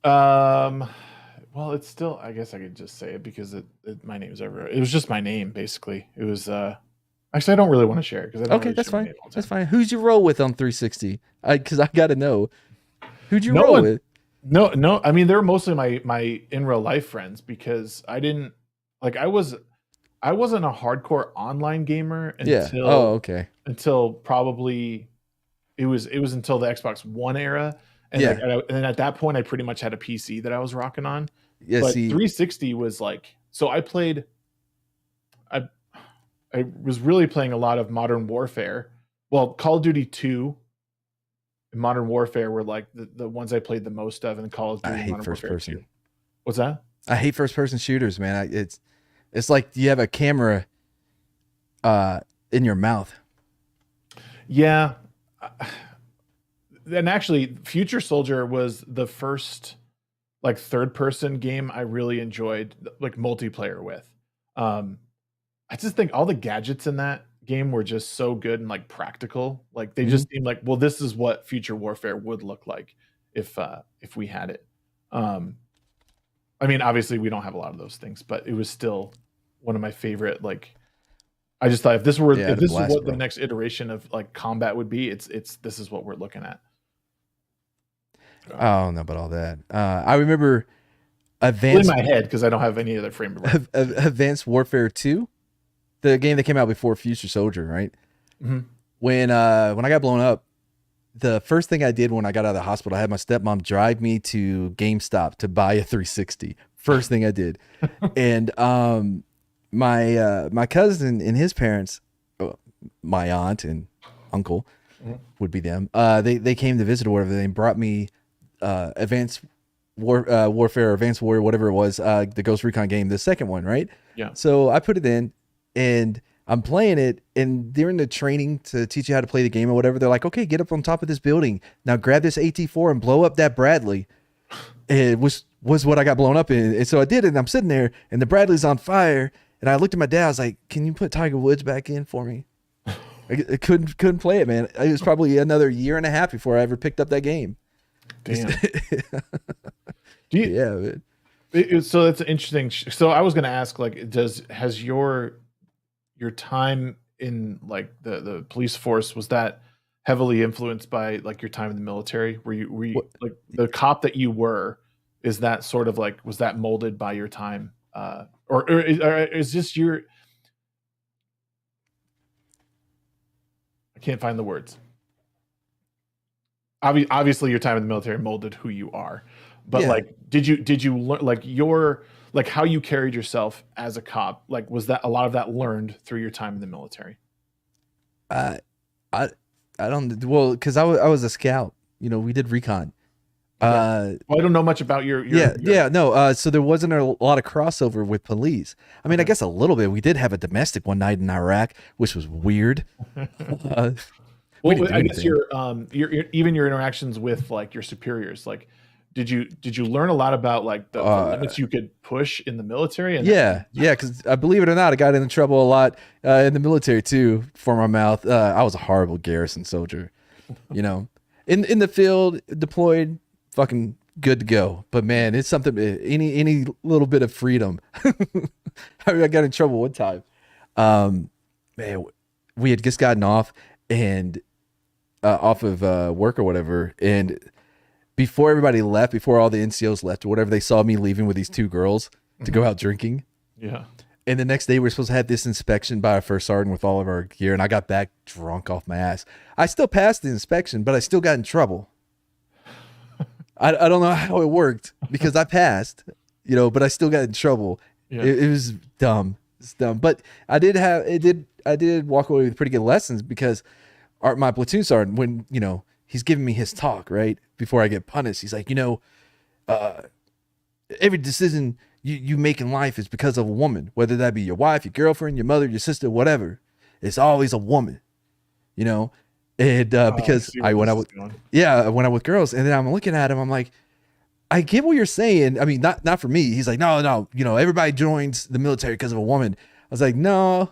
Um, well, it's still. I guess I could just say it because my name's everywhere. It was just my name, basically. It was. Actually, I don't really want to share it because I don't Okay, really that's share my fine. name all the That's time. fine. Who'd you roll with on 360? Because I gotta know. Who'd you No roll one. with? No, no. I mean, they're mostly my in real life friends because I didn't like. I wasn't a hardcore online gamer Yeah. Oh, until okay. probably it was until the Xbox One era, and Yeah. and at that point I pretty much had a PC that I was rocking on. Yeah. But See, 360 was like so I played I I was really playing a lot of Modern Warfare. Well, Call of Duty 2 and Modern Warfare were like the ones I played the most of, and Call of I Duty hate Modern first Warfare 2. person. What's that? I hate first person shooters, man. It's like you have a camera uh in your mouth. Yeah. And actually, Future Soldier was the first like third person game I really enjoyed like multiplayer with. Um, I just think all the gadgets in that game were just so good and like practical. Like they Mhm. just seemed like, well, this is what future warfare would look like if we had it. Um, I mean, obviously we don't have a lot of those things, but it was still one of my favorite. Like, I just thought Yeah, I if had a this is blast, what the bro. next iteration of like combat would be, it's this is what we're looking at. I don't know about all that. I remember In Advanced my head because I don't have any other frame of reference. Advanced Warfare 2, the game that came out before Future Soldier, right? Mhm. When I got blown up, the first thing I did when I got out of the hospital, I had my stepmom drive me to GameStop to buy a 360. First thing I did. And my cousin and his parents, my aunt and uncle Mhm. would be them. They came to visit or whatever. They brought me Advanced Warfare, Advanced Warrior, whatever it was, the Ghost Recon game, the second one, right? Yeah. So I put it in, and I'm playing it. And during the training to teach you how to play the game or whatever, they're like, "Okay, get up on top of this building now. Grab this AT4 and blow up that Bradley." It was what I got blown up in, and so I did it. And I'm sitting there, and the Bradley's on fire. And I looked at my dad. I was like, "Can you put Tiger Woods back in for me?" I couldn't play it, man. It was probably another year and a half before I ever picked up that game. Damn. Do you Yeah, man. so that's interesting. So I was going to ask, like, has your time in like the police force was that heavily influenced by like your time in the military? Were you What? like the cop that you were? Is that sort of like was that molded by your time, or is this your? I can't find the words. Obviously, your time in the military molded who you are, but Yeah. like, did you learn like your like how you carried yourself as a cop? Like, was that a lot of that learned through your time in the military? I I I don't well because I was a scout. You know, we did recon. Okay. Uh, Well, I don't know much about yeah, no. So there wasn't a lot of crossover with police. I mean, I Okay. guess a little bit. We did have a domestic one night in Iraq, which was weird. Uh, we didn't Well, do I guess anything. your even your interactions with like your superiors, like, did you learn a lot about like the Uh, limits you could push in the military and yeah. Because believe it or not, I got into trouble a lot in the military too for my mouth. I was a horrible garrison soldier. You know, in the field, deployed, fucking good to go. But man, it's something. Any little bit of freedom. I got in trouble one time. Man, we had just gotten off and off of work or whatever, and before everybody left, before all the NCOs left or whatever, they saw me leaving with these two girls to go Mhm. out drinking. Yeah. And the next day, we were supposed to have this inspection by our first sergeant with all of our gear, and I got back drunk off my ass. I still passed the inspection, but I still got in trouble. I don't know how it worked because I passed, but I still got in trouble. Yeah. It was dumb. It's dumb. But I did walk away with pretty good lessons because my platoon sergeant, when, he's giving me his talk, right? Before I get punished, he's like, every decision you make in life is because of a woman, whether that be your wife, your girlfriend, your mother, your sister, whatever. It's always a woman, you know? And Oh, I because see I where went this out is with, going. yeah, I went out with girls, and then I'm looking at him, I'm like, I get what you're saying. I mean, not for me. He's like, no, everybody joins the military because of a woman. I was like, no,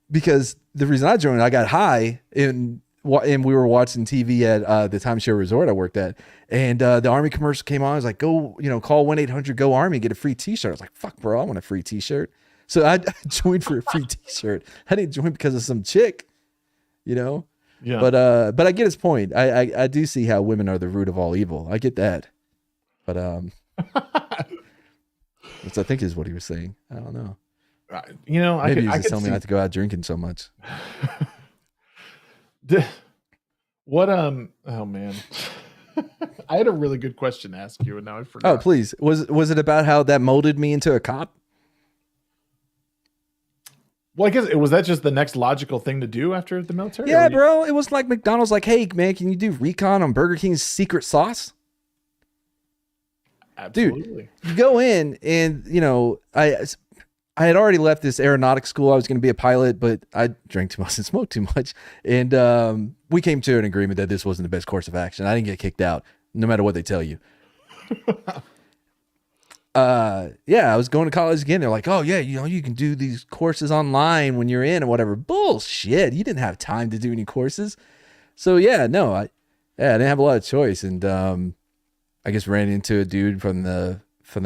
because the reason I joined, I got high and we were watching TV at the timeshare resort I worked at, and the Army commercial came on. I was like, go, call 1-800-GO Army, get a free T-shirt. I was like, fuck, bro, I want a free T-shirt. So I joined for a free T-shirt. I didn't join because of some chick, Yeah. But I get his point. I do see how women are the root of all evil. I get that. But which I think is what he was saying. I don't know. Maybe he was just telling me not to go out drinking so much. What oh man. I had a really good question to ask you and now I forgot. Oh, please. Was it about how that molded me into a cop? Well, I guess was that just the next logical thing to do after the military? Yeah, bro. It was like McDonald's like, hey, man, can you do recon on Burger King's secret sauce? Absolutely. Dude, you go in and, I had already left this aeronautics school. I was going to be a pilot, but I drank too much and smoked too much. And we came to an agreement that this wasn't the best course of action. I didn't get kicked out, no matter what they tell you. I was going to college again. They're like, oh yeah, you can do these courses online when you're in or whatever. Bullshit. You didn't have time to do any courses. So I didn't have a lot of choice. And I guess ran into a dude from the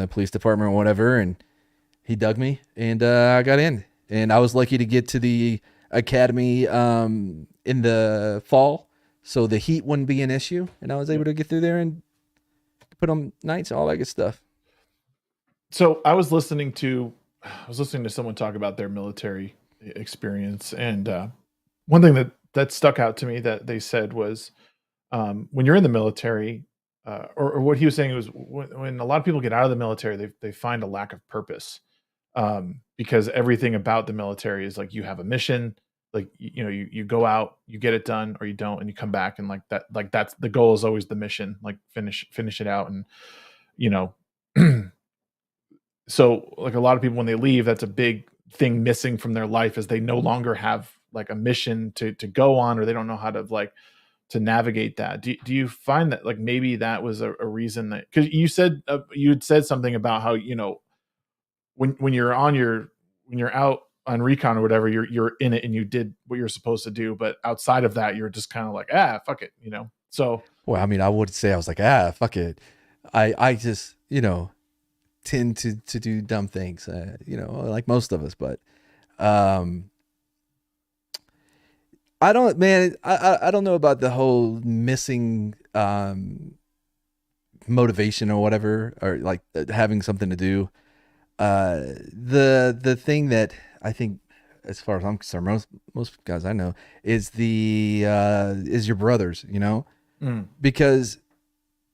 police department or whatever, and he dug me, and I got in. And I was lucky to get to the academy in the fall, so the heat wouldn't be an issue, and I was able to get through there and put on nights, all that good stuff. So I was listening to someone talk about their military experience, and one thing that stuck out to me that they said was when you're in the military, or what he was saying was when a lot of people get out of the military, they find a lack of purpose, because everything about the military is like you have a mission, like you go out, you get it done, or you don't, and you come back, and that's the goal is always the mission, like finish it out, and so like a lot of people when they leave, that's a big thing missing from their life is they no longer have like a mission to go on, or they don't know how to navigate that. Do you find that like maybe that was a reason that, because you said you had said something about how when you're out on recon or whatever, you're in it and you did what you're supposed to do, but outside of that you're just kind of like fuck it, so well, I mean, I would say I was like fuck it. I just tend to do dumb things, like most of us, but I don't know about the whole missing motivation or whatever, or like having something to do. The thing that I think, as far as I'm concerned, most guys I know is is your brothers, because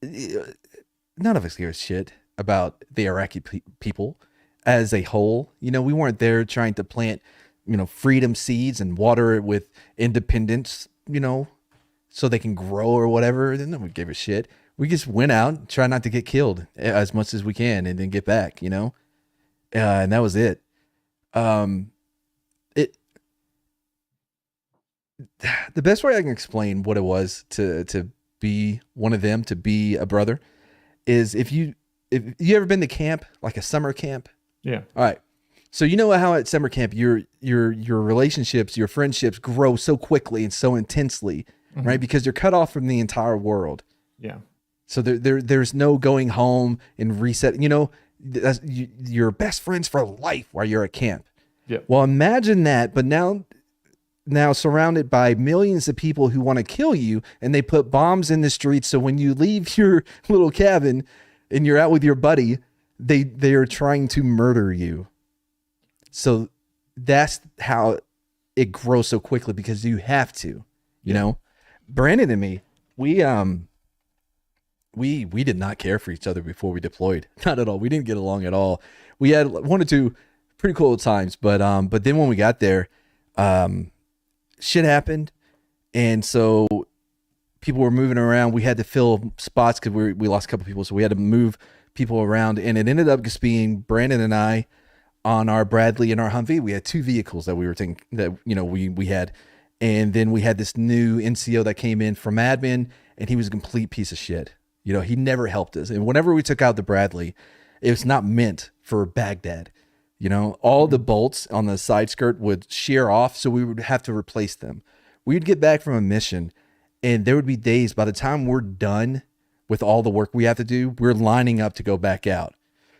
none of us give a shit about the Iraqi people as a whole. We weren't there trying to plant freedom seeds and water it with independence, so they can grow or whatever. Then no one gave a shit. We just went out, try not to get killed as much as we can, and then get back, and that was it. The best way I can explain what it was to be one of them, to be a brother, is if you ever been to camp, like a summer camp. Yeah. All right. So how at summer camp your relationships, your friendships grow so quickly and so intensely, mm-hmm. right? Because you're cut off from the entire world. Yeah. So there's no going home and reset. You're best friends for life while you're at camp. Yeah. Well, imagine that, but now surrounded by millions of people who want to kill you, and they put bombs in the streets. So when you leave your little cabin and you're out with your buddy, they are trying to murder you. So that's how it grows so quickly, because you have to, Brandon and me, we did not care for each other before we deployed. Not at all. We didn't get along at all. We had one or two pretty cool times, but then when we got there, shit happened. And so people were moving around. We had to fill spots because we lost a couple people. So we had to move people around, and it ended up just being Brandon and I on our Bradley and our Humvee. We had two vehicles that we were taking, that we had, and then we had this new NCO that came in from admin, and he was a complete piece of shit. You know, he never helped us. And whenever we took out the Bradley, it was not meant for Baghdad. You know, all the bolts on the side skirt would shear off, so we would have to replace them. We'd get back from a mission, and there would be days by the time we're done with all the work we have to do, we're lining up to go back out.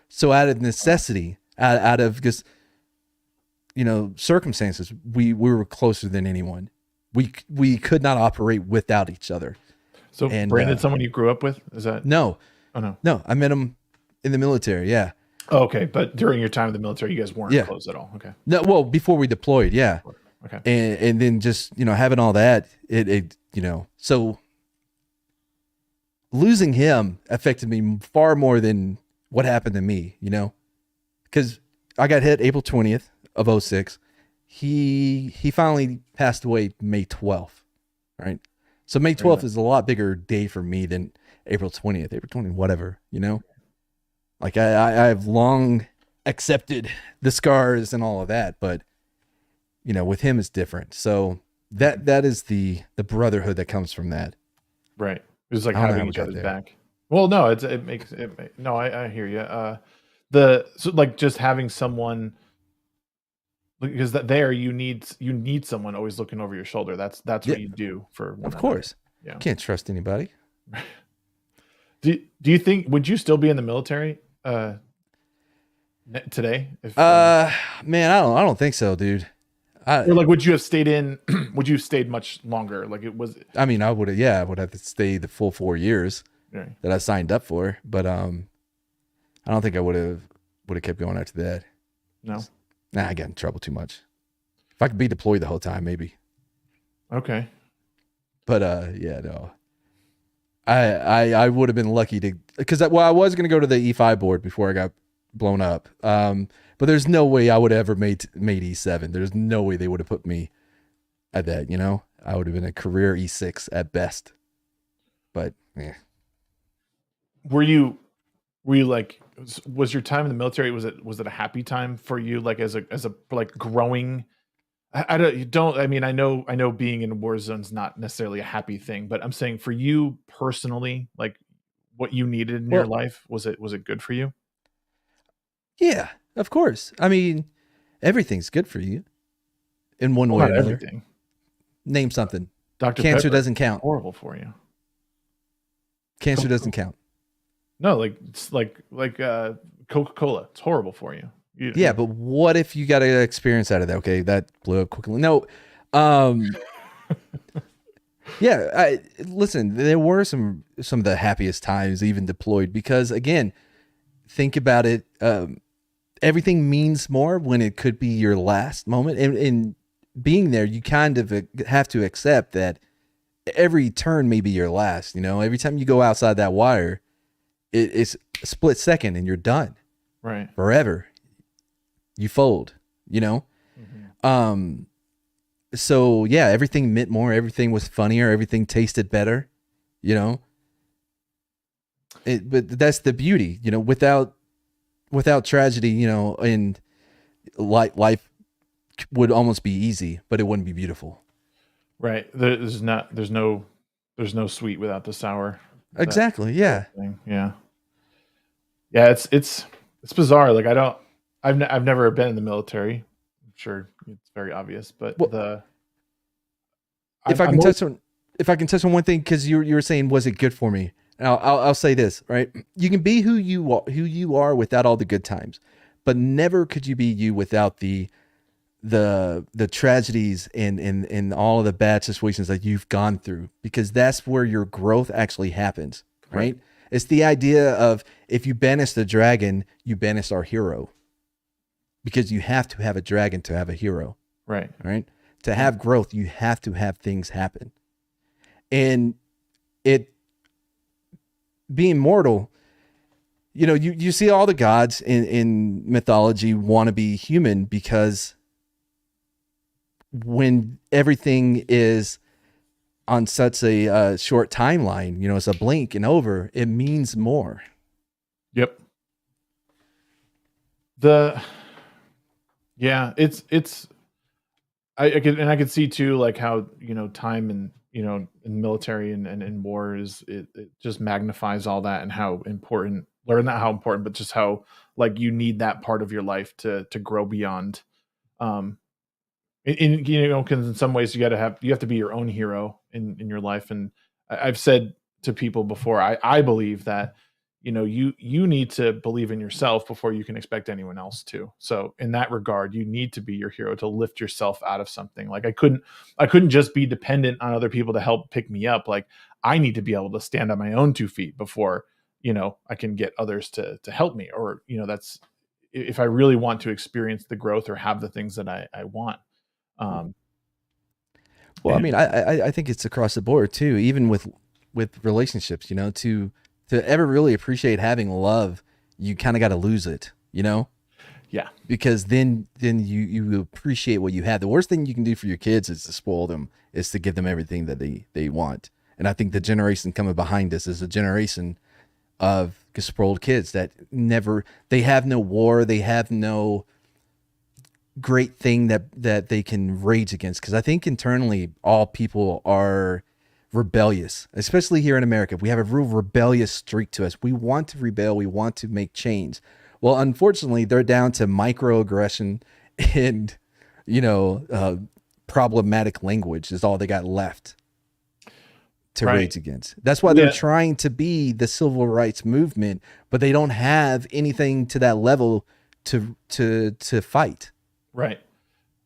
So out of necessity, out of just, you know, circumstances, we were closer than anyone. We could not operate without each other. So And Brandon, someone you grew up with? Is that no, Oh no. no, I met him in the military. Yeah. Oh, okay. But during your time in the military, you guys weren't Yeah. close at all. Okay. No, well, before we deployed, yeah. Okay. And then just, you know, having all that, it you know, so losing him affected me far more than what happened to me, you know, because I got hit April 20th of 06. He finally passed away May 12th, right? So May 12th is a lot bigger day for me than April 20th, April 20th, whatever, you know? Like I have long accepted the scars and all of that, but you know, with him it's different. So that is the brotherhood that comes from that. Right. It was like I don't know having how we each got other's there. back. Well, no, no, I hear you. So like just having someone, because there you need someone always looking over your shoulder. That's Yeah. what you do for one Of another. course. Yeah. Can't trust anybody. Do you think, would you still be in the military today? If Man, I don't think so, dude. or like would you have stayed in? Would you have stayed much longer? Like it was. I mean, I would have to stay the full 4 years Yeah. that I signed up for, but I don't think I would have kept going after that. No. Nah, I got in trouble too much. If I could be deployed the whole time, maybe. Okay. But yeah, no. I would have been lucky to, because I was going to go to the E5 board before I got blown up. But there's no way I would have ever made E7. There's no way they would have put me at that, you know? I would have been a career E6 at best. But yeah. Were you like, was your time in the military, was it a happy time for you, like as a like growing? I mean, I know being in war zone's not necessarily a happy thing, but I'm saying for you personally, like what you needed in your life, was it good for you? Yeah, of course. I mean, everything's good for you in one Well, way or not another. everything. Name something. Dr. Cancer Pepper, doesn't count. horrible for you. Cancer doesn't count. No, like it's like Coca-Cola. It's horrible for you. Yeah, but what if you got an experience out of that? Okay, that blew up quickly. No, yeah. Listen. There were some of the happiest times even deployed, because again, think about it. Everything means more when it could be your last moment, and being there, you kind of have to accept that every turn may be your last. You know, every time you go outside that wire, it's a split second and you're done. Right. Forever. You fold, you know? Mm-hmm. So yeah, everything meant more, everything was funnier, everything tasted better, you know? But that's the beauty, you know, without tragedy, you know, and life would almost be easy, but it wouldn't be beautiful. Right. There's no sweet without the sour. Exactly. Yeah. Yeah. Yeah. It's bizarre. Like I've never been in the military. I'm sure it's very obvious, but if I can touch on one thing, because you were saying, was it good for me? And I'll say this, right? You can be who you are without all the good times, but never could you be you without the tragedies and all of the bad situations that you've gone through, because that's where your growth actually happens, right? It's the idea of, if you banish the dragon, you banish our hero, because you have to have a dragon to have a hero, right? To have growth, you have to have things happen. And it being mortal, you know, you see all the gods in mythology want to be human, because when everything is on such a short timeline, you know, it's a blink and over, it means more. Yep. Yeah, it's I could see too, like how, you know, time in the military and in war is it just magnifies all that and how important, or not how important, but just how like you need that part of your life to grow beyond. Um, because in some ways you have to be your own hero in your life. And I've said to people before, I believe that you need to believe in yourself before you can expect anyone else to. So in that regard, you need to be your hero to lift yourself out of something. Like I couldn't just be dependent on other people to help pick me up. Like I need to be able to stand on my own 2 feet before I can get others to help me. Or that's if I really want to experience the growth or have the things that I want. um, Well, I and mean, I think it's across the board too, even with relationships, to ever really appreciate having love, you kind of got to lose it, yeah, because then you appreciate what you have. The worst thing you can do for your kids is to spoil them, is to give them everything that they want. And I think the generation coming behind us is a generation of spoiled kids that they have no war, they have no great thing that they can rage against, because I think internally all people are rebellious, especially here in America. We have a real rebellious streak to us. We want to rebel, we want to make change. Well, unfortunately, they're down to microaggression and problematic language is all they got left to right. rage against. That's why they're Yeah, trying to be the civil rights movement, but they don't have anything to that level to fight. right.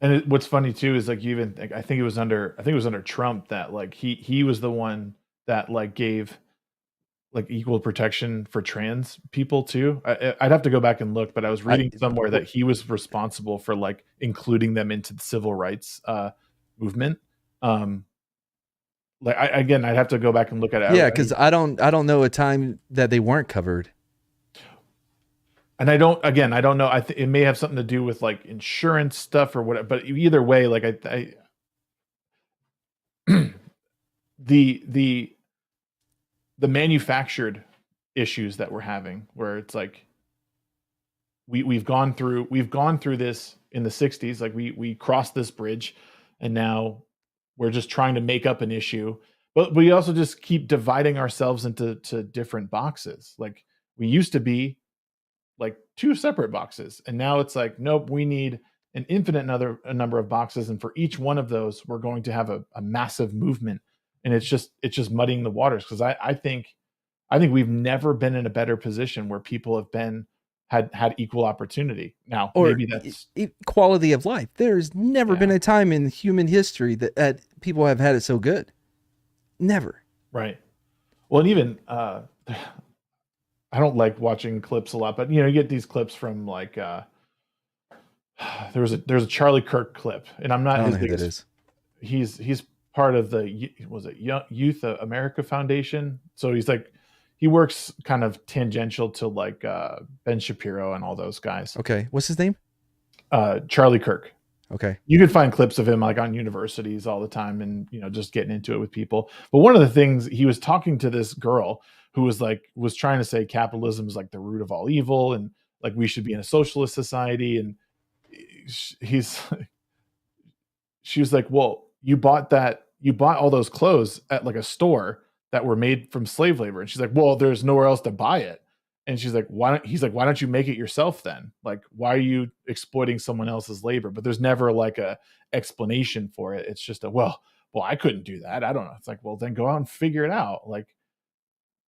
And what's funny too is like I think it was under Trump that like he was the one that like gave like equal protection for trans people too. I'd have to go back and look, but I was I reading somewhere that he was responsible for like including them into the civil rights movement. Um, like again, I'd have to go back and look at it. Yeah, because I don't know a time that they weren't covered. And I don't know. It may have something to do with like insurance stuff or whatever. But either way, like the the manufactured issues that we're having, where it's like we've gone through this in the 60s. Like we crossed this bridge, and now we're just trying to make up an issue. But we also just keep dividing ourselves into different boxes. Like we used to be like two separate boxes, and now it's like nope, we need an infinite a number of boxes, and for each one of those we're going to have a massive movement. And it's just muddying the waters, because I think we've never been in a better position where people have been had equal opportunity. Now Or maybe that's quality of life. There's never been yeah, a time in human history that people have had it so good. Never. right. Well, and even I don't like watching clips a lot, but you get these clips from like there's a Charlie Kirk clip, and I'm I not don't his know who that biggest. is. He's part of the was it Youth America Foundation. So he works kind of tangential to like Ben Shapiro and all those guys. Okay. What's his name? Charlie Kirk. Okay. You can find clips of him like on universities all the time, and just getting into it with people. But one of the things, he was talking to this girl who was trying to say capitalism is like the root of all evil, and like we should be in a socialist society. And he's she was like, well, you bought all those clothes at like a store that were made from slave labor. And she's like, well, there's nowhere else to buy it. And she's like, why don't you make it yourself then? Like, why are you exploiting someone else's labor? But there's never like a explanation for it. It's just well, I couldn't do that. I don't know. It's like, well, then go out and figure it out. Like,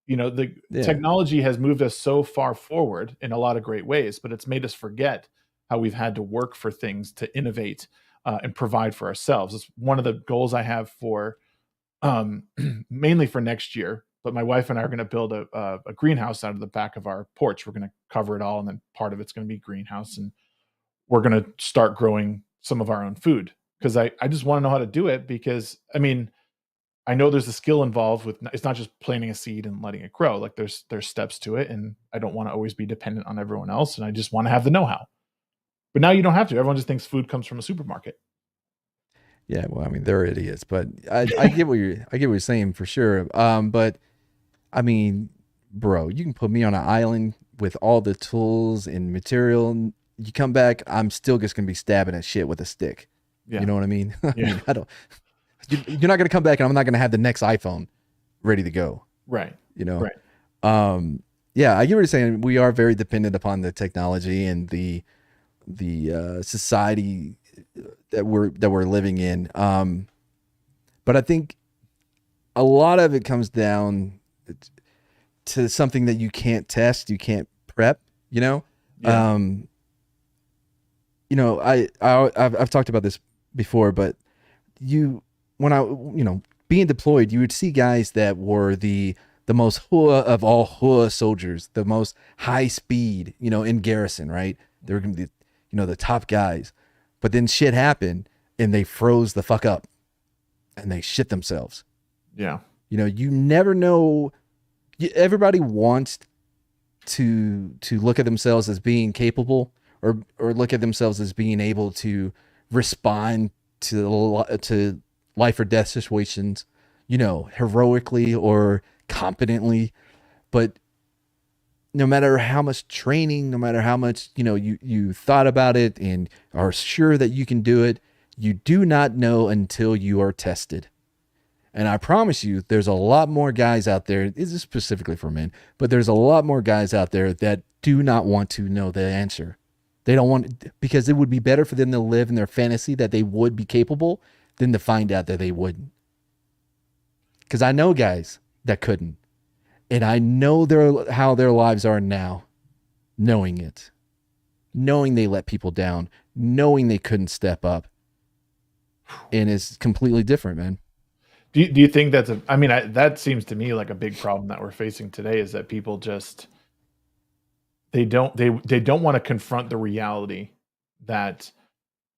the Yeah. technology has moved us so far forward in a lot of great ways, but it's made us forget how we've had to work for things to innovate and provide for ourselves. It's one of the goals I have for mainly for next year. But my wife and I are going to build a greenhouse out of the back of our porch. We're going to cover it all, and then part of it's going to be greenhouse, and we're going to start growing some of our own food, because I just want to know how to do it. Because I mean, I know there's a skill involved with, it's not just planting a seed and letting it grow. Like there's steps to it, and I don't want to always be dependent on everyone else, and I just want to have the know-how. But now you don't have to. Everyone just thinks food comes from a supermarket. Yeah. Well, I mean, they're idiots, but I get what you're saying for sure. But I mean, bro, you can put me on an island with all the tools and material. You come back, I'm still just gonna be stabbing at shit with a stick. You Yeah. know what I mean? I Yeah. mean, I don't. You're not going to come back, and I'm not going to have the next iPhone ready to go. Right. You know. Right. Yeah, I get what you're saying. We are very dependent upon the technology and the society that we're living in. But I think a lot of it comes down to something that you can't test, you can't prep. You know. Yeah. You know, I've talked about this before, but being deployed, you would see guys that were the most hua of all hua soldiers, the most high speed, in garrison, right? They were going to be, the top guys. But then shit happened and they froze the fuck up and they shit themselves. Yeah. You never know. Everybody wants to look at themselves as being capable or look at themselves as being able to respond to life or death situations, heroically or competently. But no matter how much training, no matter how much, you thought about it and are sure that you can do it, you do not know until you are tested. And I promise you, there's a lot more guys out there, this is specifically for men, but there's a lot more guys out there that do not want to know the answer. They don't want, because it would be better for them to live in their fantasy that they would be capable than to find out that they wouldn't. Because I know guys that couldn't. And I know how their lives are now, knowing it. Knowing they let people down. Knowing they couldn't step up. And it's completely different, man. Do you think that's that seems to me like a big problem that we're facing today is that people just they don't want to confront the reality that,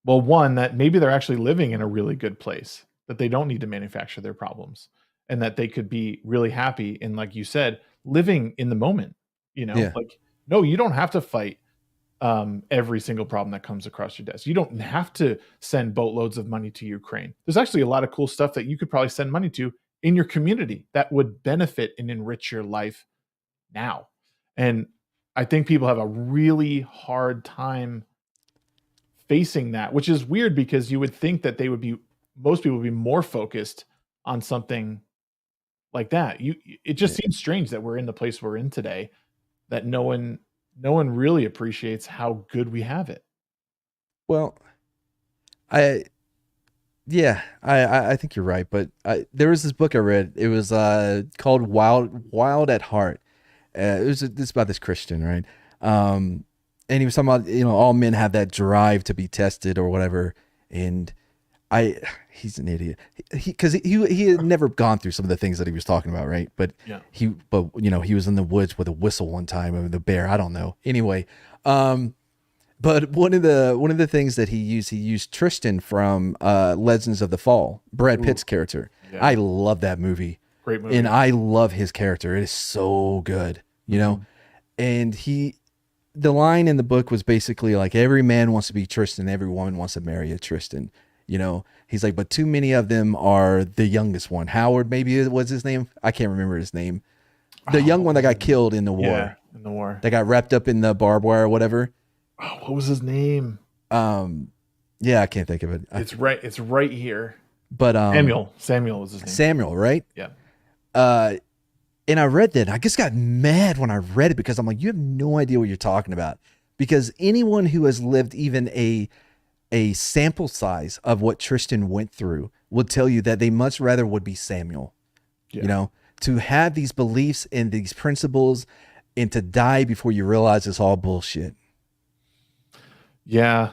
well, one, that maybe they're actually living in a really good place, that they don't need to manufacture their problems and that they could be really happy and, like you said, living in the moment, Yeah. like, no, you don't have to fight every single problem that comes across your desk. You don't have to send boatloads of money to Ukraine. There's actually a lot of cool stuff that you could probably send money to in your community that would benefit and enrich your life now. And I think people have a really hard time facing that, which is weird because you would think that most people would be more focused on something like that. It just seems strange that we're in the place we're in today, that no one really appreciates how good we have it. Well, I think you're right, but there was this book I read. It was called Wild at Heart. This about this Christian, right? And he was talking about, all men have that drive to be tested or whatever. And he's an idiot. Because he had never gone through some of the things that he was talking about, right? But Yeah. he was in the woods with a whistle one time of the bear. I don't know. Anyway, but one of the things that he used Tristan from Legends of the Fall, Brad Pitt's character. Yeah. I love that movie. Great movie. And I love his character. It is so good, And the line in the book was basically like, every man wants to be Tristan, every woman wants to marry a Tristan. He's like, but too many of them are the youngest one. Howard, maybe was his name. I can't remember his name. The young one that got killed in the war. Yeah, in the war. That got wrapped up in the barbed wire or whatever. Oh, what was his name? Yeah, I can't think of it. It's right here. But Samuel was his name. Samuel, right? Yeah. And I read that. I just got mad when I read it because I'm like, you have no idea what you're talking about. Because anyone who has lived even a sample size of what Tristan went through will tell you that they much rather would be Samuel. Yeah. To have these beliefs and these principles and to die before you realize it's all bullshit. Yeah.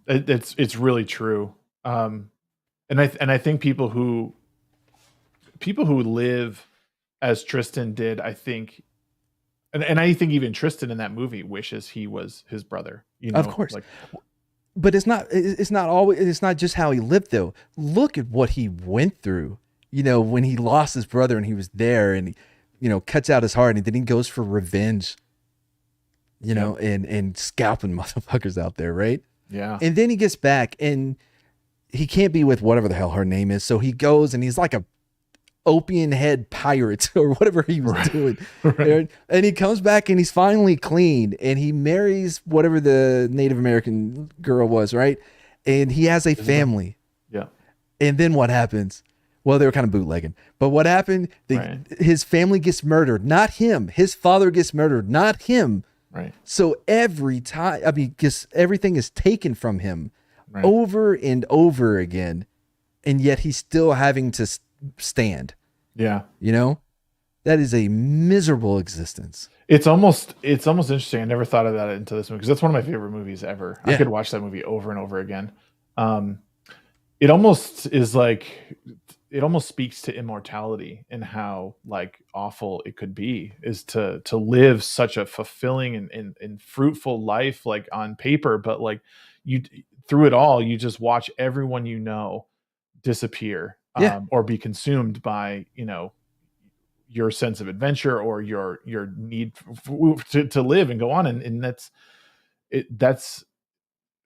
It's really true. And I think people who live as Tristan did, I think, and I think even Tristan in that movie wishes he was his brother. Of course. But it's not just how he lived though. Look at what he went through, when he lost his brother and he was there and he, cuts out his heart and then he goes for revenge, and scalping motherfuckers out there. Right. Yeah. And then he gets back and he can't be with whatever the hell her name is. So he goes and he's like a opium head pirate or whatever he was doing. Right. And he comes back and he's finally clean and he marries whatever the Native American girl was. Right. And he has a family. Yeah. And then what happens? Well, they were kind of bootlegging. But what happened? Right. His family gets murdered, not him. His father gets murdered, not him. Right. So every time, I mean, just everything is taken from him Right. over and over again. And yet he's still having to stand. Yeah. You know? That is a miserable existence. It's almost interesting. I never thought of that into this movie because that's one of my favorite movies ever. Yeah. I could watch that movie over and over again. It almost is like, it almost speaks to immortality and how like awful it could be is to live such a fulfilling and fruitful life, like on paper, but like you, through it all, you just watch everyone you know disappear, Yeah. or be consumed by, your sense of adventure or your need to live and go on. And that's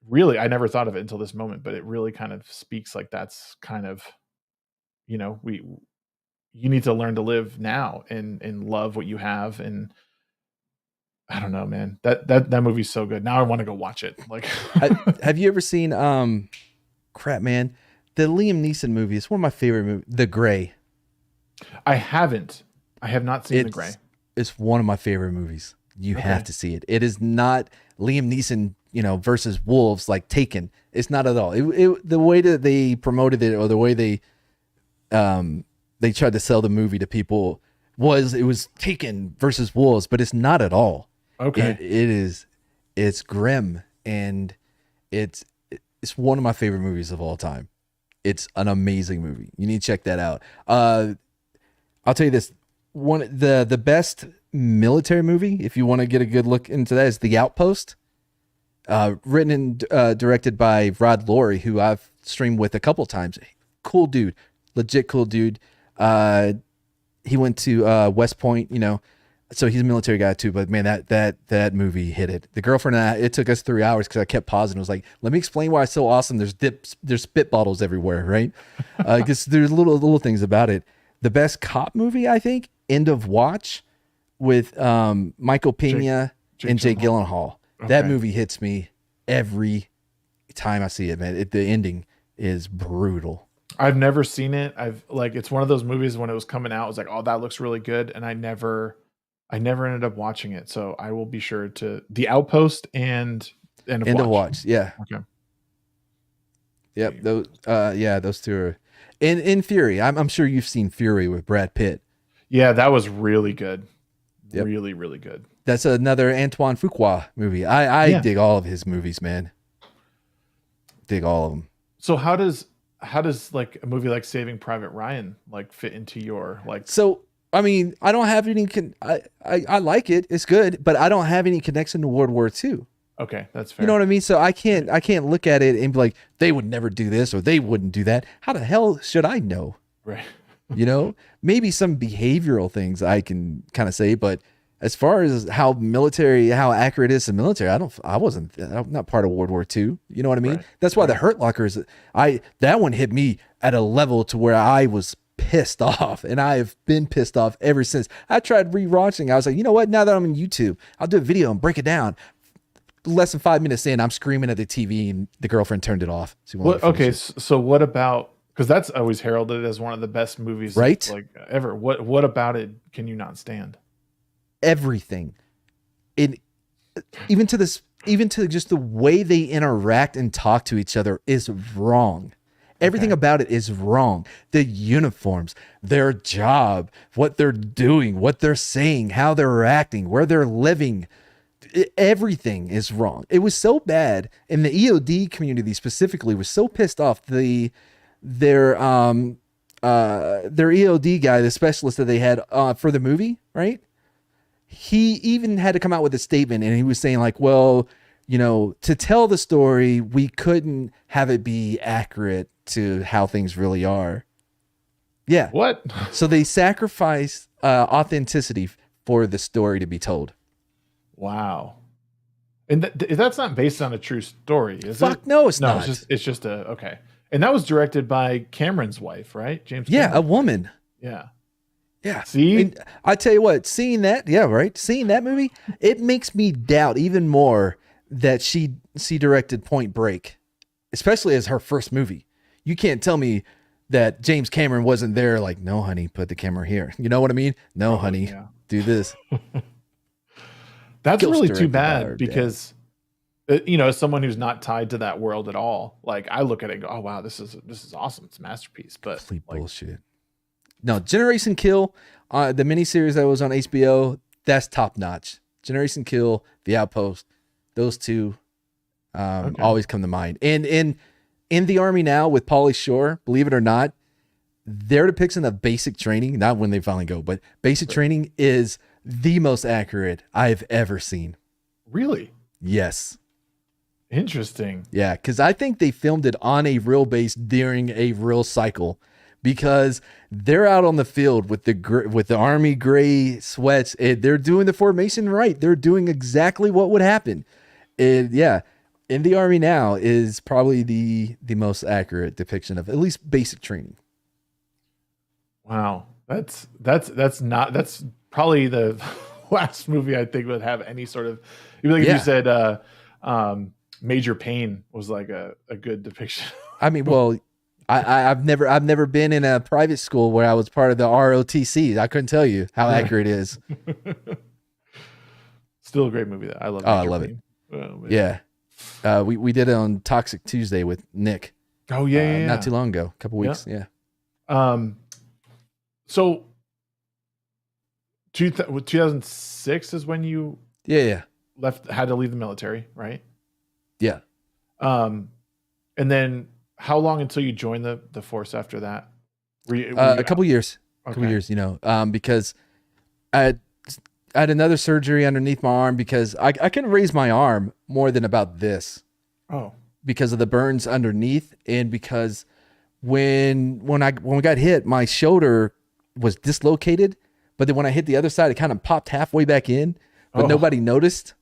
really, I never thought of it until this moment, but it really kind of speaks like that's kind of, you need to learn to live now and love what you have. And I don't know, man, that movie's so good. Now I want to go watch it. Like, Have you ever seen, crap, man, the Liam Neeson movie? It's one of my favorite movies, The Gray. I have not seen The Gray. It's one of my favorite movies. You have to see it. It is not Liam Neeson, versus wolves like Taken. It's not at all. The way that they promoted it, or the way they tried to sell the movie to people, it was Taken versus wolves, but it's not at all. Okay. It's grim, and it's one of my favorite movies of all time. It's an amazing movie. You need to check that out. I'll tell you this. The best military movie, if you want to get a good look into that, is The Outpost. Written and directed by Rod Laurie, who I've streamed with a couple times. Cool dude, legit cool dude. He went to West Point, so he's a military guy too. But man, that movie hit it. The girlfriend and I, it took us 3 hours because I kept pausing. It was like, let me explain why it's so awesome. There's spit bottles everywhere, right? Because there's little things about it. The best cop movie, I think, End of Watch, with Michael Pena and Jake Gyllenhaal. Okay. That movie hits me every time I see it, man. The ending is brutal. I've never seen it. It's one of those movies when it was coming out, I was like, oh, that looks really good. And I never ended up watching it. So I will be sure to The Outpost and End of Watch. Yeah. Okay. Yep. Those two are in Fury. I'm sure you've seen Fury with Brad Pitt. Yeah, that was really good. Yep. Really, really good. That's another Antoine Fuqua movie. I dig all of his movies, man. Dig all of them. So how does like a movie like Saving Private Ryan like fit into your like? So I mean, I don't have any. I like it. It's good, but I don't have any connection to World War II. Okay, that's fair. You know what I mean? So I can't look at it and be like, they would never do this or they wouldn't do that. How the hell should I know? Right. Maybe some behavioral things I can kind of say, but as far as how accurate it is to military, I'm not part of World War II. You know what I mean? Right. That's why the Hurt Lockers, that one hit me at a level to where I was pissed off, and I have been pissed off ever since. I tried rewatching. I was like, you know what? Now that I'm on YouTube, I'll do a video and break it down. Less than 5 minutes in, I'm screaming at the TV, and the girlfriend turned it off. So what about? Because that's always heralded as one of the best movies, right? Like ever. What about it can you not stand? Everything, even to just the way they interact and talk to each other is wrong. Everything about it is wrong. The uniforms, their job, what they're doing, what they're saying, how they're acting, where they're living. Everything is wrong. It was so bad, and the EOD community specifically was so pissed off. Their EOD guy, the specialist that they had for the movie, right? He even had to come out with a statement, and he was saying like, well, to tell the story, we couldn't have it be accurate to how things really are. Yeah. What? So they sacrificed authenticity for the story to be told. Wow. And that's not based on a true story, is it? Fuck no, it's not. It's just okay. And that was directed by Cameron's wife, right? James Cameron. Yeah, a woman. Yeah. Yeah. See? And I tell you what, seeing that movie, it makes me doubt even more that she directed Point Break, especially as her first movie. You can't tell me that James Cameron wasn't there. Like, no, honey, put the camera here. You know what I mean? No, honey, Yeah. do this. That's Ghost really too directed by our bad dad. because, as someone who's not tied to that world at all, like I look at it and go, oh wow, this is awesome. It's a masterpiece. But Complete bullshit. No, Generation Kill, the miniseries that was on HBO, that's top notch. Generation Kill, The Outpost, those two always come to mind. And in the Army Now with Pauly Shore, believe it or not, their depiction of basic training, not when they finally go, but basic training is the most accurate I've ever seen. Really? Yes. Interesting. Yeah, because I think they filmed it on a real base during a real cycle, because they're out on the field with the Army gray sweats. They're doing the formation right. They're doing exactly what would happen. And yeah, in the Army Now is probably the most accurate depiction of at least basic training. Wow, that's probably the last movie I think would have any sort of. Even like if you said Major Payne was like a good depiction. I mean, well, I've never been in a private school where I was part of the ROTC. I couldn't tell you how accurate it is. Still a great movie though. I love. I love it. Oh, yeah, we did it on Toxic Tuesday with Nick. Oh yeah, not too long ago, a couple weeks. Yeah. So 2006 is when you had to leave the military, right? Yeah. And then how long until you joined the force after that? A couple years. Okay. A couple years, because I had another surgery underneath my arm because I couldn't raise my arm more than about this. Oh. Because of the burns underneath, and because when we got hit, my shoulder was dislocated, but then when I hit the other side, it kind of popped halfway back in, but nobody noticed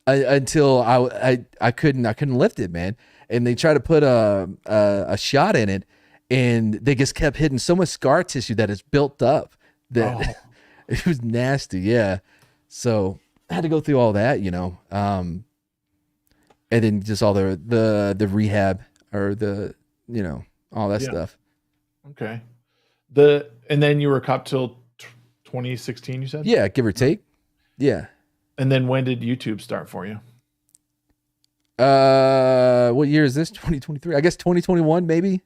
until I couldn't lift it, man. And they tried to put a shot in it, and they just kept hitting so much scar tissue that it's built up that it was nasty. Yeah. So I had to go through all that, and then just all the rehab or all that stuff. Okay. And then you were a cop till 2016, you said? Yeah, give or take. Yeah. And then when did YouTube start for you? What year is this? 2023? I guess 2021, maybe.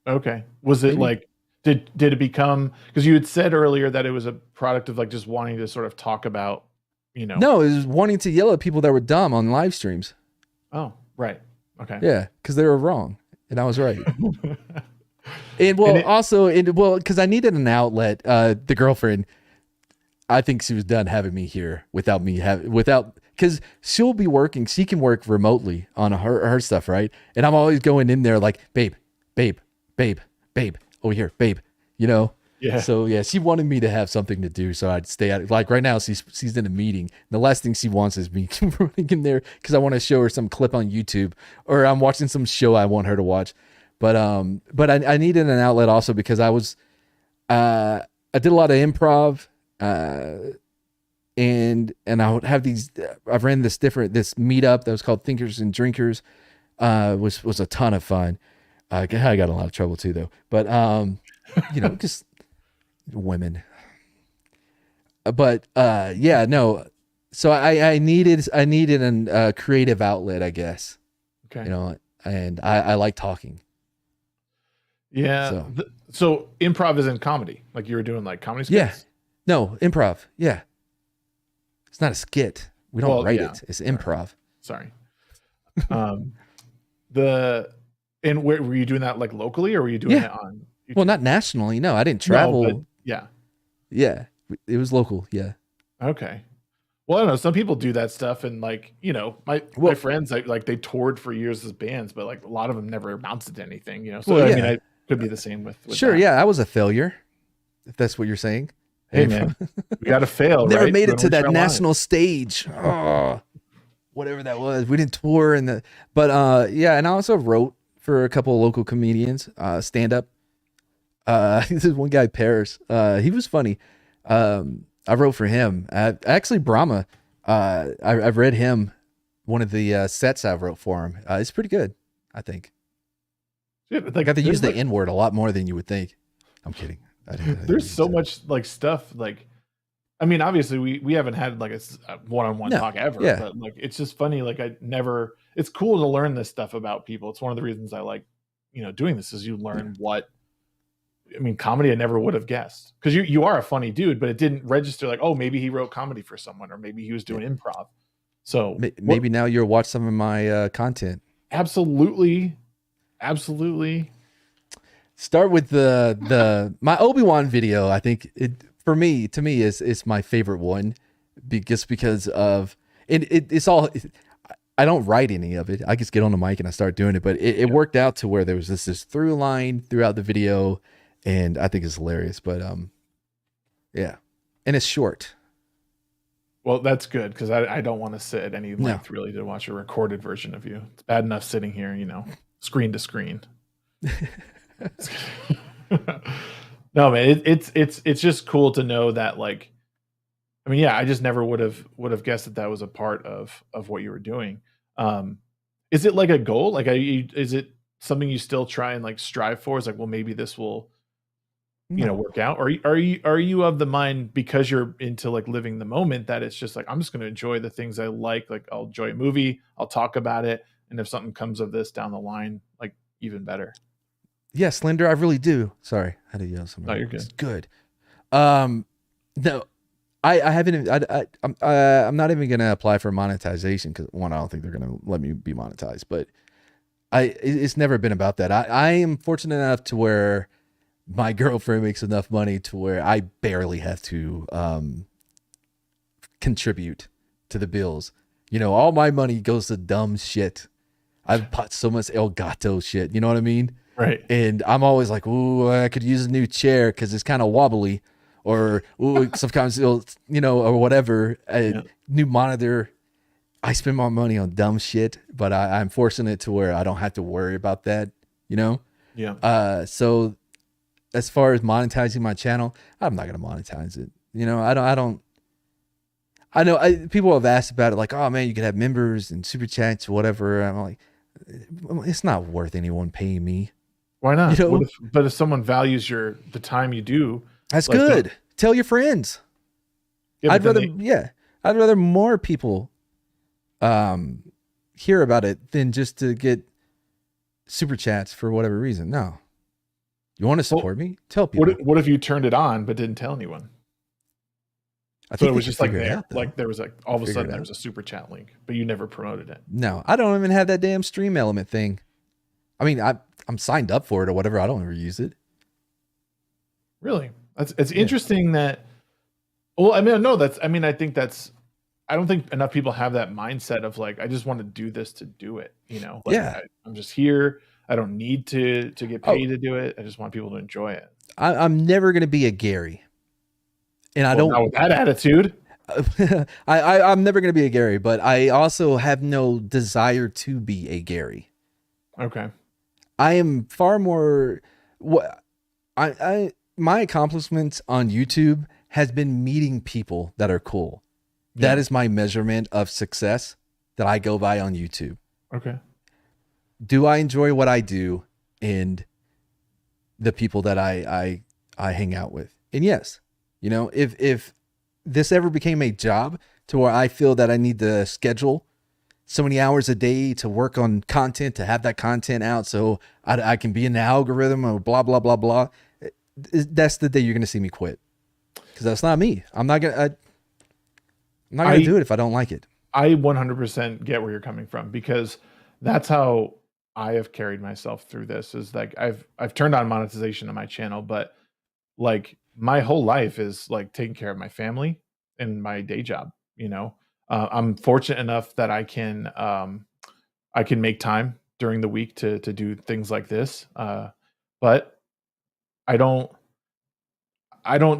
Okay. Was it like, did it become, because you had said earlier that it was a product of like just wanting to sort of talk about, No, it was wanting to yell at people that were dumb on live streams. Oh, right. Okay. Yeah, because they were wrong and I was right. And because I needed an outlet. The girlfriend, I think she was done having me here without because she'll be working. She can work remotely on her stuff, right? And I'm always going in there like, babe, over here, babe, Yeah. So yeah, she wanted me to have something to do, so I'd stay at it. Like right now, she's in a meeting. The last thing she wants is me running in there because I want to show her some clip on YouTube, or I'm watching some show I want her to watch. But I needed an outlet also because I did a lot of improv, and I would have these. I've ran this meetup that was called Thinkers and Drinkers, was a ton of fun. I got in a lot of trouble too though, but just women. But yeah, no. So I needed a creative outlet, I guess. Okay. And I like talking. Yeah. So improv is in comedy. Like you were doing like comedy skits? Yeah. No, improv. Yeah. It's not a skit. We don't write it. It's improv. Sorry. And where were you doing that like locally, or were you doing it on YouTube? Well, not nationally. No, I didn't travel. No, yeah. Yeah. It was local. Yeah. Okay. Well, I don't know. Some people do that stuff, and like, my friends like they toured for years as bands, but like a lot of them never amounted to anything, So I mean, I could be the same with sure. that. Yeah, I was a failure, if that's what you're saying. Hey man, we got to fail. Never right? made it to that national stage. Oh, whatever that was. We didn't tour but yeah, and I also wrote for a couple of local comedians, stand up. This is one guy, Paris. He was funny. I wrote for him. Actually, Brahma. I've read him. One of the sets I wrote for him. It's pretty good, I think. Dude, I got like to use there's the like N word a lot more than you would think. I'm kidding. I didn't there's mean to so say that. much like stuff like I mean, obviously we haven't had like a one-on-one No. talk ever, Yeah. but like it's just funny. Like I never. It's cool to learn this stuff about people. It's one of the reasons I like, doing this is you Yeah. learn what. I mean, comedy I never would have guessed because you are a funny dude, but it didn't register like, oh, maybe he wrote comedy for someone, or maybe he was Yeah. doing improv. So what? Maybe now you'll watch some of my content. Absolutely, absolutely. Start with the my Obi-Wan video. I think it for me to me is my favorite one, just because of it's all. I don't write any of it. I just get on the mic and I start doing it. But it worked out to where there was this through line throughout the video, and I think it's hilarious. But yeah, and it's short. Well, that's good because I don't want to sit at any No. length really to watch a recorded version of you. It's bad enough sitting here, screen to screen. No, man, it's just cool to know that like, I mean, yeah, I just never would have guessed that was a part of what you were doing. Is it like a goal? Like, is it something you still try and like strive for? Is like, well, maybe this will No. work out, or are you of the mind because you're into like living the moment that it's just like I'm just going to enjoy the things I like I'll enjoy a movie, I'll talk about it, and if something comes of this down the line, like even better. Yeah, Slender, I really do. Sorry, I had to yell something. No, you're It's good. good. No, I haven't. I'm not even gonna apply for monetization because one, I don't think they're gonna let me be monetized. But it's never been about that. I am fortunate enough to where my girlfriend makes enough money to where I barely have to contribute to the bills. All my money goes to dumb shit. I've bought so much El Gato shit. You know what I mean? Right. And I'm always like, ooh, I could use a new chair because it's kind of wobbly, or ooh, sometimes it'll, or whatever. A new monitor. I spend my money on dumb shit, but I'm fortunate to where I don't have to worry about that. Yeah. So as far as monetizing my channel, I'm not gonna monetize it. I don't. I know people have asked about it, like, oh man, you could have members and super chats or whatever. I'm like, it's not worth anyone paying me. Why not? But if someone values the time you do, that's like, good. Tell your friends. Yeah, I'd rather more people hear about it than just to get super chats for whatever reason. No. You want to support me? Tell people. What if you turned it on but didn't tell anyone? So it was just like there, like there was like all of a sudden there was a super chat link, but you never promoted it. No, I don't even have that damn stream element thing. I mean, I'm signed up for it or whatever. I don't ever use it. Really? It's interesting that. Well, I mean, no, I think I don't think enough people have that mindset of like, I just want to do this to do it. Like, I'm just here. I don't need to get paid to do it. I just want people to enjoy it. I'm never going to be a Gary. And I don't. Not with that attitude. I'm never going to be a Gary, but I also have no desire to be a Gary. Okay. I am far more my accomplishments on YouTube has been meeting people that are cool. Yeah. That is my measurement of success that I go by on YouTube. Okay. Do I enjoy what I do and the people that I hang out with? And yes, if this ever became a job to where I feel that I need to schedule so many hours a day to work on content, to have that content out so I can be in the algorithm or blah, blah, blah, blah. That's the day you're going to see me quit. Because that's not me. I'm not going to do it if I don't like it. I 100% get where you're coming from because that's how I have carried myself through this is like I've turned on monetization on my channel, but like my whole life is like taking care of my family and my day job, I'm fortunate enough that I can make time during the week to do things like this. But I don't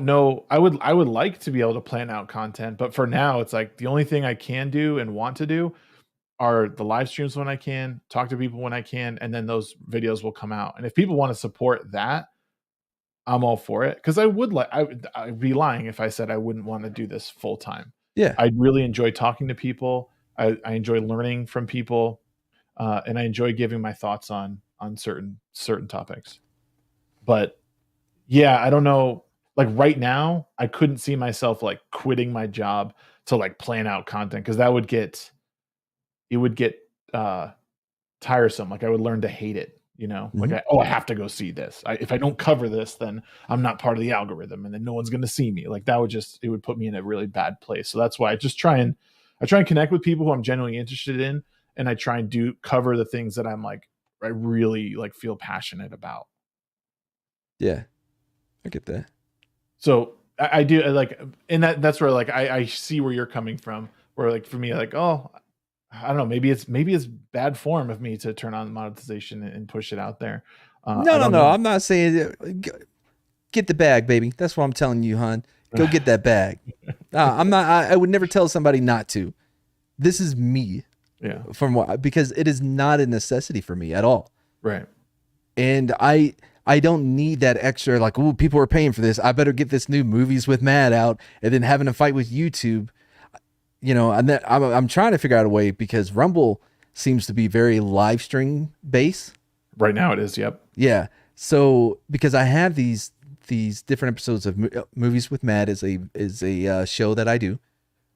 know. I would like to be able to plan out content, but for now it's like the only thing I can do and want to do are the live streams when I can, talk to people when I can, and then those videos will come out. And if people want to support that, I'm all for it. Because I'd be lying if I said I wouldn't want to do this full time. Yeah. I really enjoy talking to people. I enjoy learning from people. And I enjoy giving my thoughts on on certain topics. But yeah, I don't know. Like right now, I couldn't see myself like quitting my job to like plan out content because that would get it would get tiresome. Like I would learn to hate it. Like I have to go see this. If I don't cover this, then I'm not part of the algorithm, and then no one's going to see me. Like that would it would put me in a really bad place. So that's why I try and connect with people who I'm genuinely interested in, and I try and cover the things that I really like feel passionate about. Yeah, I get that. So I do like, and that's where like I see where you're coming from. Where like for me, like, oh, I don't know, maybe it's bad form of me to turn on monetization and push it out there. No, I no, don't no. know. I'm not saying get the bag, baby. That's what I'm telling you, hon. Go get that bag. I'm not. I would never tell somebody not to. This is me. Yeah. Because it is not a necessity for me at all. Right. And I don't need that extra like, oh, people are paying for this. I better get this new Movies with Mad out, and then having a fight with YouTube. And then I'm trying to figure out a way because Rumble seems to be very live stream based. Right now it is. Yep. Yeah. So because I have these different episodes of Movies with Mad is a show that I do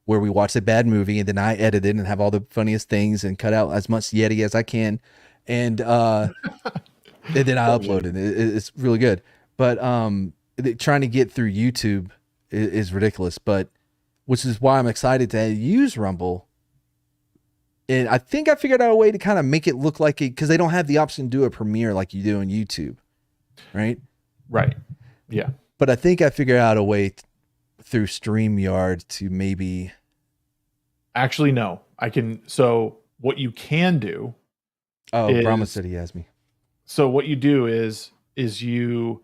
where we watch a bad movie and then I edit it and have all the funniest things and cut out as much Yeti as I can. And then I upload it. It's really good. But trying to get through YouTube is ridiculous. But which is why I'm excited to use Rumble. And I think I figured out a way to kind of make it look like it because they don't have the option to do a premiere like you do on YouTube. Right? Right. Yeah. But I think I figured out a way through StreamYard to maybe. Actually, no. I can. So what you can do. Oh, Brahma said he has me. So what you do is you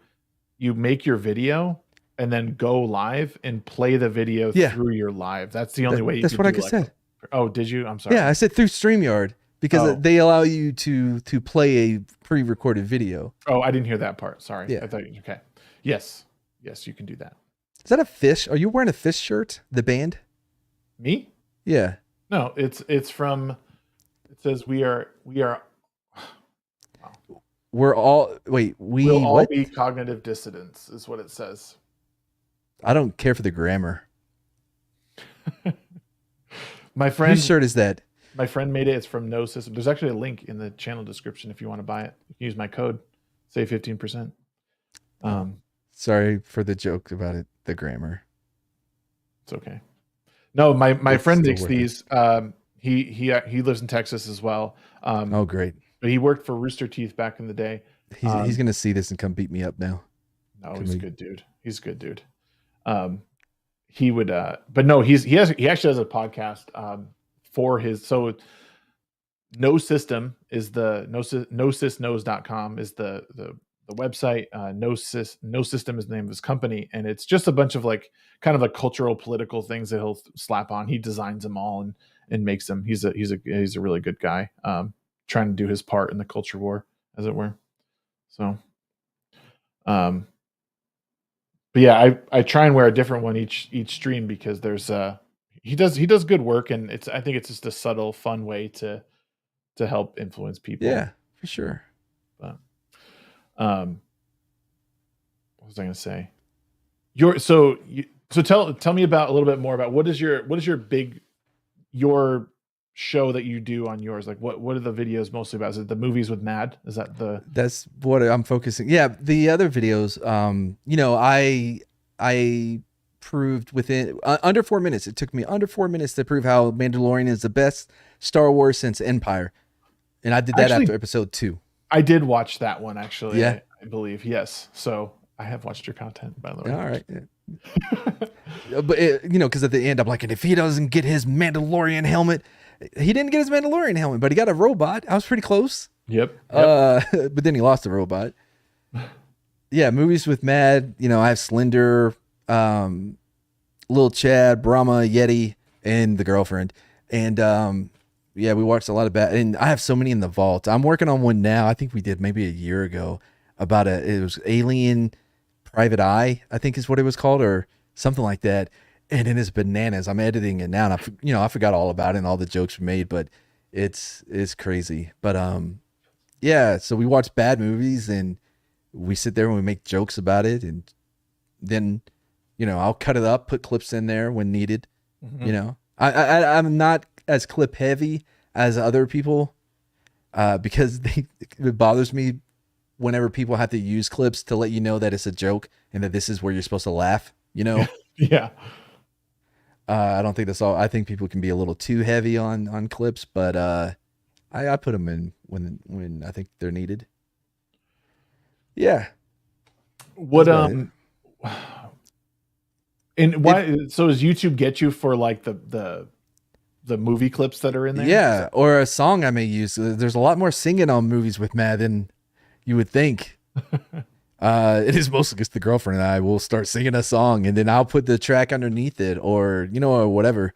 make your video and then go live and play the video through your live. That's the only way. That's what I just said. Oh, did you? I'm sorry. Yeah, I said through StreamYard because they allow you to play a pre-recorded video. Oh, I didn't hear that part. Sorry. Yeah. I thought okay. Yes, you can do that. Is that a fish? Are you wearing a fish shirt? The band? Me? Yeah. No, it's from. It says we are. We're all we'll all be cognitive dissidents is what it says. I don't care for the grammar. My friend, whose shirt is that? My friend made it. It's from No System. There's actually a link in the channel description if you want to buy it. You can use my code, save 15%. Sorry for the joke about it. The grammar. It's okay. No, my friend makes these. He lives in Texas as well. Oh, great. But he worked for Rooster Teeth back in the day. He's gonna see this and come beat me up now. No, he's a good dude. He's a good dude. He would, but no, he actually has a podcast for his. So No System is the nosysnos.com is the website. No System is the name of his company, and it's just a bunch of like kind of like cultural political things that he'll slap on. He designs them all and makes them. He's a really good guy. Trying to do his part in the culture war, as it were. So, but yeah, I try and wear a different one each stream because there's he does good work, and I think it's just a subtle, fun way to help influence people. Yeah, for sure. But what was I going to say? Tell me about a little bit more about what is your show that you do on yours? Like what are the videos mostly about? Is it the Movies with Mad? Is that that's what I'm focusing. Yeah. The other videos, I proved within under 4 minutes. It took me under 4 minutes to prove how Mandalorian is the best Star Wars since Empire. And I did that after episode 2. I did watch that one actually. Yeah. I believe. Yes. So I have watched your content, by the way. All right. Yeah. But because at the end I'm like, and if he doesn't get his Mandalorian helmet, he didn't get his Mandalorian helmet, but he got a robot. I was pretty close. Yep. But then he lost the robot. Yeah, Movies with Mad. I have Slender, Lil Chad, Brahma, Yeti, and the girlfriend. And yeah, we watched a lot of bad. And I have so many in the vault. I'm working on one now. I think we did maybe a year ago about it was Alien Private Eye, I think is what it was called, or something like that. And it is bananas. I'm editing it now, and I forgot all about it and all the jokes were made, but it's crazy. But Yeah, so we watch bad movies and we sit there and we make jokes about it, and then I'll cut it up, put clips in there when needed. Mhm. I'm not as clip heavy as other people because it bothers me whenever people have to use clips to let you know that it's a joke and that this is where you're supposed to laugh. Yeah. I don't think that's all. I think people can be a little too heavy on clips, but I put them in when I think they're needed. Yeah, What that's about it. And why? So does YouTube get you for like the movie clips that are in there? Yeah, or a song I may use. There's a lot more singing on movies with Mad than you would think. It is mostly because the girlfriend and I will start singing a song, and then I'll put the track underneath it, or or whatever.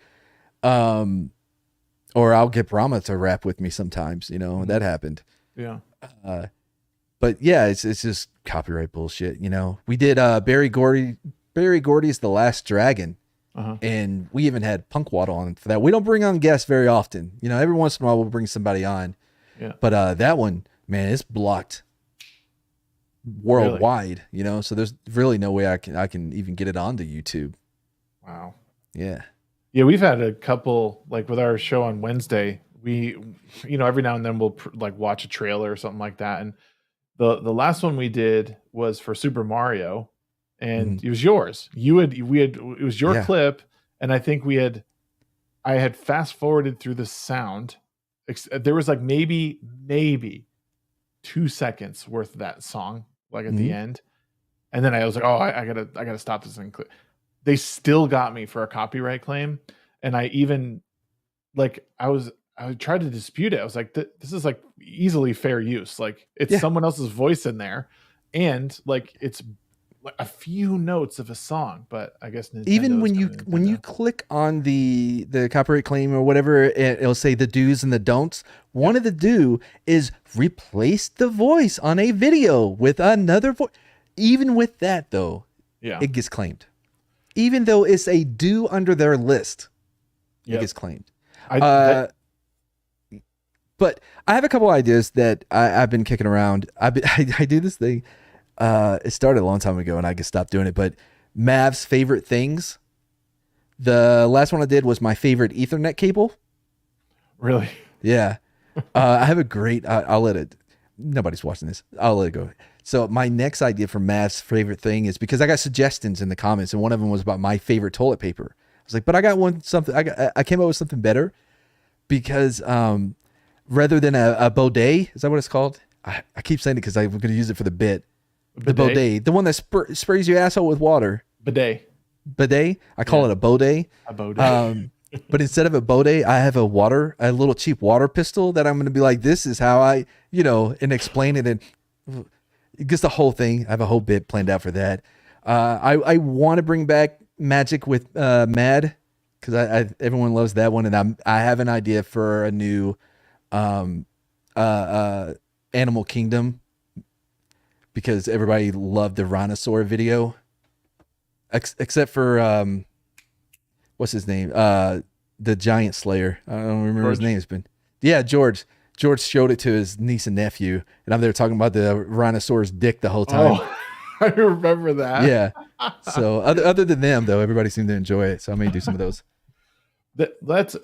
Or I'll get Brahma to rap with me sometimes. That happened. Yeah. But yeah, it's just copyright bullshit. We did Barry Gordy's The Last Dragon. Uh-huh. And we even had Punk Waddle on for that. We don't bring on guests very often. Every once in a while we'll bring somebody on. Yeah. But that one, man, it's blocked worldwide. So there's really no way I can even get it onto YouTube. Wow. Yeah. Yeah, we've had a couple, like with our show on Wednesday, we every now and then we'll like watch a trailer or something like that. And the last one we did was for Super Mario, and it was yours. It was your clip, and I think I had fast forwarded through the sound. There was like maybe 2 seconds worth of that song, like at the end, and then I was like, oh, I gotta stop this and click. They still got me for a copyright claim, and I even I tried to dispute it. I was like, this is like easily fair use. Like it's someone else's voice in there, and like it's like a few notes of a song. But I guess Even when you click on the copyright claim or whatever, it'll say the do's and the don'ts. One of the do is replace the voice on a video with another voice. Even with that though, it gets claimed. Even though it's a do under their list, it gets claimed. But I have a couple ideas that I've been kicking around. I do this thing. It started a long time ago, and I just stopped doing it. But Mav's favorite things. The last one I did was my favorite Ethernet cable. Really? Yeah. I have a great. I'll let it. Nobody's watching this. I'll let it go. So my next idea for Mav's favorite thing is because I got suggestions in the comments, and one of them was about my favorite toilet paper. I was like, but I got something. I came up with something better because rather than a bidet, is that what it's called? I keep saying it because I'm going to use it for the bit. The bidet, the one that sprays your asshole with water. Bidet. I call it a bidet. A bidet. But instead of a bidet, I have a little cheap water pistol that I'm going to be like, this is how I, and explain it. And just the whole thing. I have a whole bit planned out for that. I want to bring back Magic with Mad because everyone loves that one, and I have an idea for a new Animal Kingdom because everybody loved the Rhinosaur video, except for what's his name? The Giant Slayer. I don't remember his name. George. George showed it to his niece and nephew, and I'm there talking about the rhinosaur's dick the whole time. Oh, I remember that. Yeah. So other than them, though, everybody seemed to enjoy it. So I may do some of those. That's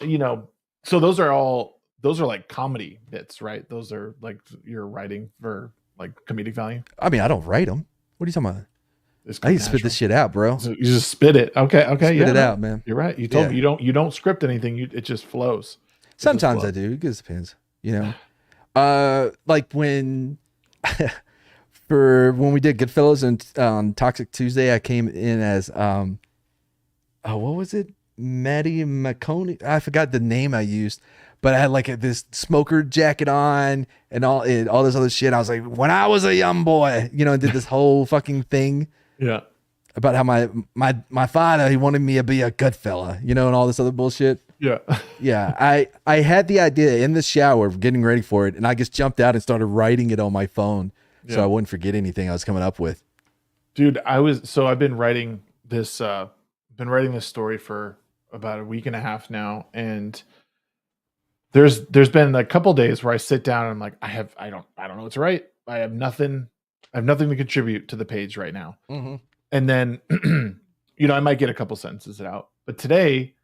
so those are like comedy bits, right? Those are like you're writing for like comedic value. I mean, I don't write them. What are you talking about? I can spit this shit out, bro. So you just spit it. Okay. Spit it out, man. You're right. You told me you don't script anything. It just flows. Sometimes I do. It just depends. Like when when we did Goodfellas and on Toxic Tuesday, I came in as what was it? Maddie McConey. I forgot the name I used, but I had like this smoker jacket on and all this other shit. I was like, when I was a young boy, and did this whole fucking thing. Yeah. About how my father, he wanted me to be a good fella, and all this other bullshit. Yeah. Yeah. I had the idea in the shower getting ready for it, and I just jumped out and started writing it on my phone so I wouldn't forget anything I was coming up with. Dude, I've been writing this story for about a week and a half now, and there's been a couple days where I sit down and I'm like, I don't know what to write. I have nothing to contribute to the page right now. Mm-hmm. And then I might get a couple sentences out. But today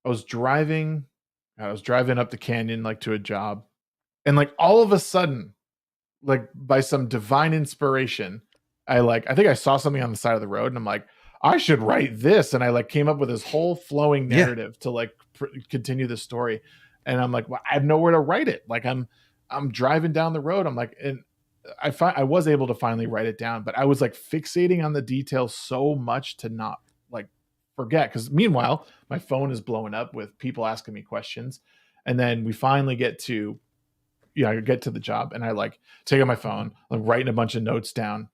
I was driving up the canyon like to a job, and like all of a sudden, like by some divine inspiration, I think I saw something on the side of the road and I'm like, I should write this. And I like came up with this whole flowing Yeah. narrative to like continue the story. And I'm like, well, I have nowhere to write it. Like I'm driving down the road. I'm like, and I was able to finally write it down, but I was like fixating on the details so much to not like forget. Cause meanwhile, my phone is blowing up with people asking me questions. And then we finally get to, I get to the job and I like take out my phone, I'm writing a bunch of notes down.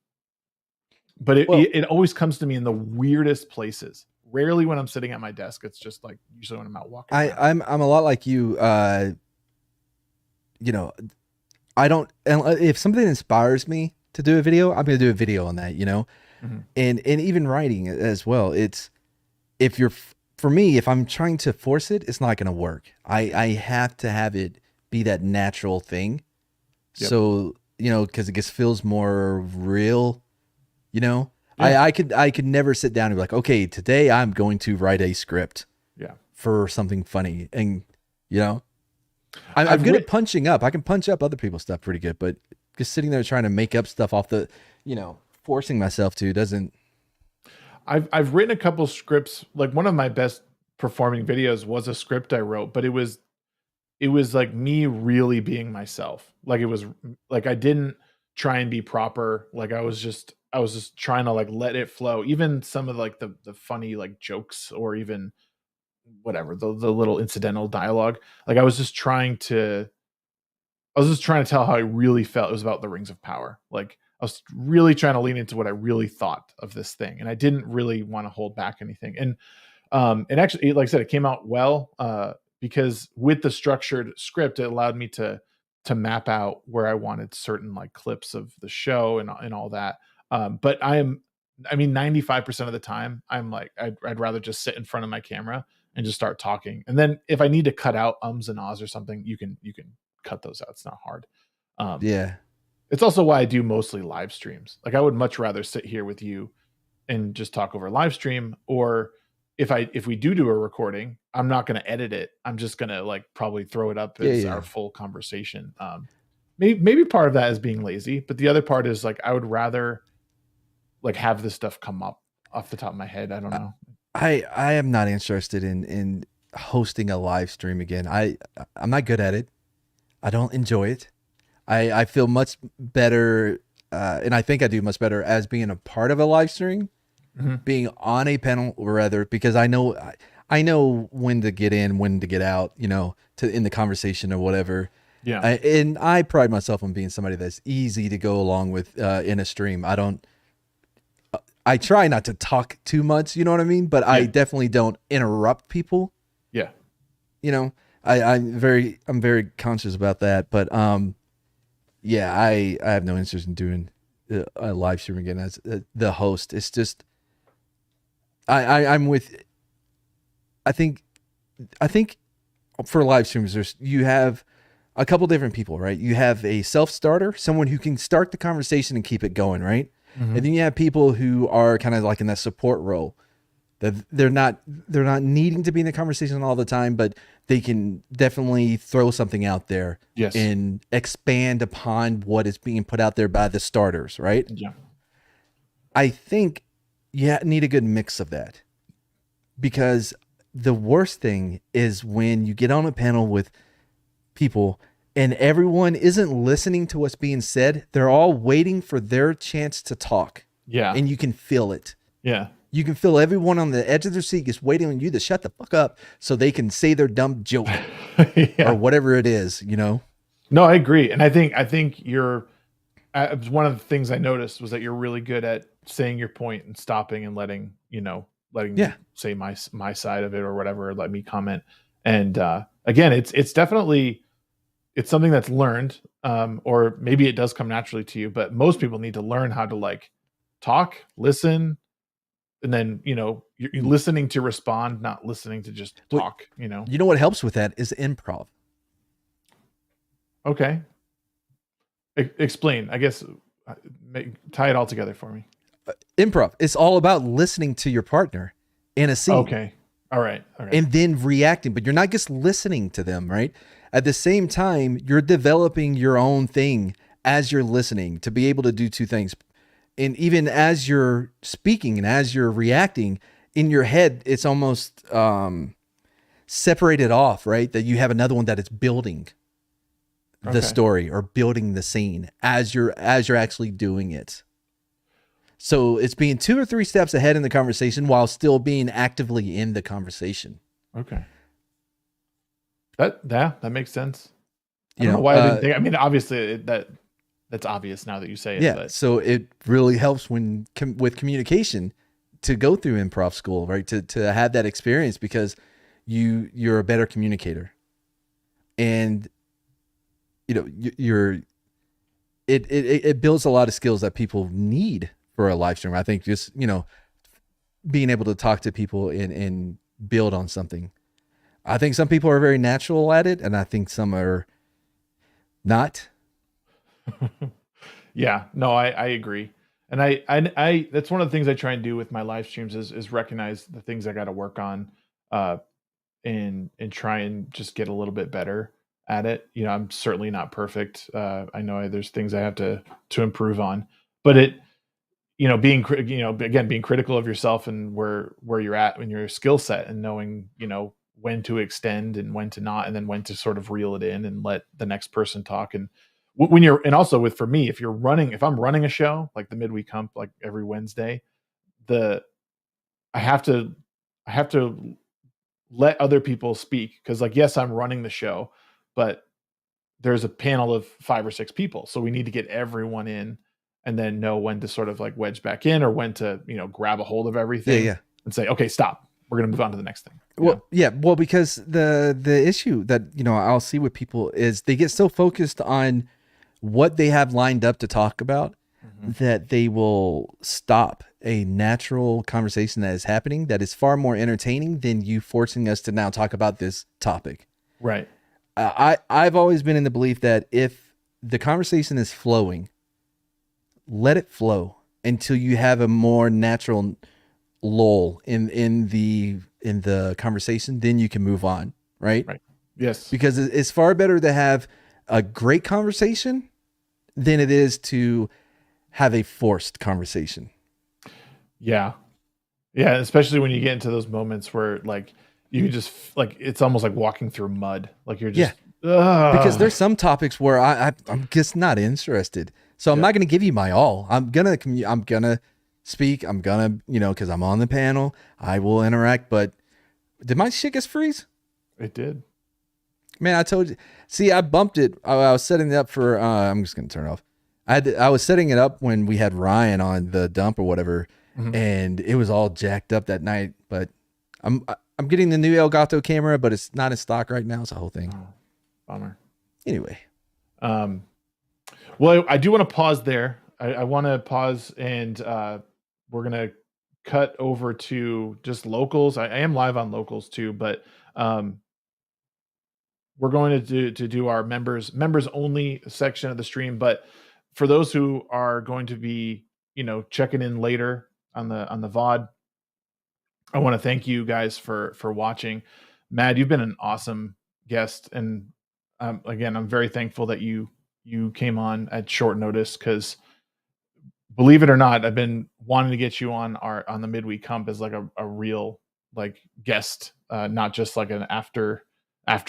But it always comes to me in the weirdest places. Rarely when I'm sitting at my desk. It's just like usually when I'm out walking around. I'm a lot like you. I don't. If something inspires me to do a video, I'm going to do a video on that. Mm-hmm. And even writing as well. It's for me, if I'm trying to force it, it's not going to work. I have to have it be that natural thing. Yep. So because it just feels more real. Yeah. I could never sit down and be like, okay, today I'm going to write a script. Yeah. For something funny, and I'm good at punching up. I can punch up other people's stuff pretty good, but just sitting there trying to make up stuff off the, forcing myself to doesn't. I've written a couple scripts. Like one of my best performing videos was a script I wrote, but it was like me really being myself. Like it was like I didn't try and be proper. Like I was just trying to like let it flow. Even some of like the funny like jokes or even whatever the little incidental dialogue. Like I was just trying to tell how I really felt. It was about the Rings of Power. Like I was really trying to lean into what I really thought of this thing, and I didn't really want to hold back anything. And actually, like I said, it came out well because with the structured script, it allowed me to map out where I wanted certain like clips of the show and all that. But 95% of the time, I'm like, I'd rather just sit in front of my camera and just start talking. And then if I need to cut out ums and ahs or something, you can cut those out. It's not hard. Yeah. It's also why I do mostly live streams. Like I would much rather sit here with you and just talk over live stream. Or if we do a recording, I'm not going to edit it. I'm just going to like probably throw it up as our full conversation. Maybe part of that is being lazy, but the other part is like, I would rather like have this stuff come up off the top of my head. I don't know. I am not interested in hosting a live stream again. I'm not good at it. I don't enjoy it. I feel much better, and I think I do much better as being a part of a live stream, being on a panel rather, because I know when to get in, when to get out, in the conversation or whatever. Yeah. And I pride myself on being somebody that's easy to go along with in a stream. I try not to talk too much, you know what I mean? But I definitely don't interrupt people. Yeah. I'm very conscious about that. But I have no interest in doing a live stream again as the host. It's just I'm with. I think for live streams, you have a couple different people, right? You have a self-starter, someone who can start the conversation and keep it going, right? Mm-hmm. And then you have people who are kind of like in that support role. That they're not needing to be in the conversation all the time, but they can definitely throw something out there and expand upon what is being put out there by the starters, right? Yeah. I think you need a good mix of that, because the worst thing is when you get on a panel with people and everyone isn't listening to what's being said. They're all waiting for their chance to talk. Yeah. And you can feel it. Yeah. You can feel everyone on the edge of their seat just waiting on you to shut the fuck up so they can say their dumb joke or whatever it is, No, I agree. And I think you're one of the things I noticed was that you're really good at saying your point and stopping and letting me say my side of it or whatever, or let me comment. And again, it's definitely, it's something that's learned, or maybe it does come naturally to you, but most people need to learn how to like talk, listen, and then, you're listening to respond, not listening to just talk, You know what helps with that is improv. Okay. Explain. I guess tie it all together for me. Improv. It's all about listening to your partner in a scene. Okay. All right. And then reacting, but you're not just listening to them, right? At the same time, you're developing your own thing as you're listening to be able to do two things. And even as you're speaking and as you're reacting in your head, it's almost separated off, right? That you have another one that is building the story or building the scene as you're actually doing it. So it's being 2 or 3 steps ahead in the conversation while still being actively in the conversation. Okay. That makes sense. I You don't know know why I didn't think. I mean, obviously that's obvious now that you say it. Yeah. But. So it really helps with communication to go through improv school, right? To have that experience because you're a better communicator, and you know it builds a lot of skills that people need for a live stream. I think just being able to talk to people and build on something. I think some people are very natural at it, and I think some are not. Yeah, no, I agree. And I that's one of the things I try and do with my live streams is recognize the things I got to work on, and try and just get a little bit better at it. I'm certainly not perfect. I know there's things I have to improve on, but being again, being critical of yourself and where you're at in your skill set, and knowing when to extend and when to not, and then when to sort of reel it in and let the next person talk. And when you're, and also for me, if I'm running a show like the midweek hump, like every Wednesday, I have to let other people speak, because like, yes, I'm running the show, but there's a panel of 5 or 6 people, so we need to get everyone in and then know when to sort of like wedge back in, or when to grab a hold of everything and say, okay, stop, we're going to move on to the next thing. Well, because the issue that I'll see with people is they get so focused on what they have lined up to talk about that they will stop a natural conversation that is happening that is far more entertaining than you forcing us to now talk about this topic. Right. I've always been in the belief that if the conversation is flowing, let it flow until you have a more natural lull in the conversation, then you can move on, right? Right. Yes. Because it's far better to have a great conversation than it is to have a forced conversation. Yeah. Yeah, especially when you get into those moments where like you just like, it's almost like walking through mud. Like you're just because there's some topics where I'm just not interested. So I'm not going to give you my all. I'm going to speak. I'm going to, cause I'm on the panel, I will interact, but did my shit just freeze? It did. Man, I told you. See, I bumped it. I was setting it up for, I'm just going to turn it off. I was setting it up when we had Ryan on the dump or whatever, and it was all jacked up that night, but I'm getting the new Elgato camera, but it's not in stock right now. It's a whole thing. Oh, bummer. Anyway. Well, I do want to pause there. I want to pause, and we're going to cut over to just locals. I am live on locals too, but we're going to do our members only section of the stream. But for those who are going to be, checking in later on the VOD, I want to thank you guys for watching. Mad, you've been an awesome guest, and again, I'm very thankful that you came on at short notice, because believe it or not, I've been wanting to get you on the midweek hump as like a real like guest, not just like an after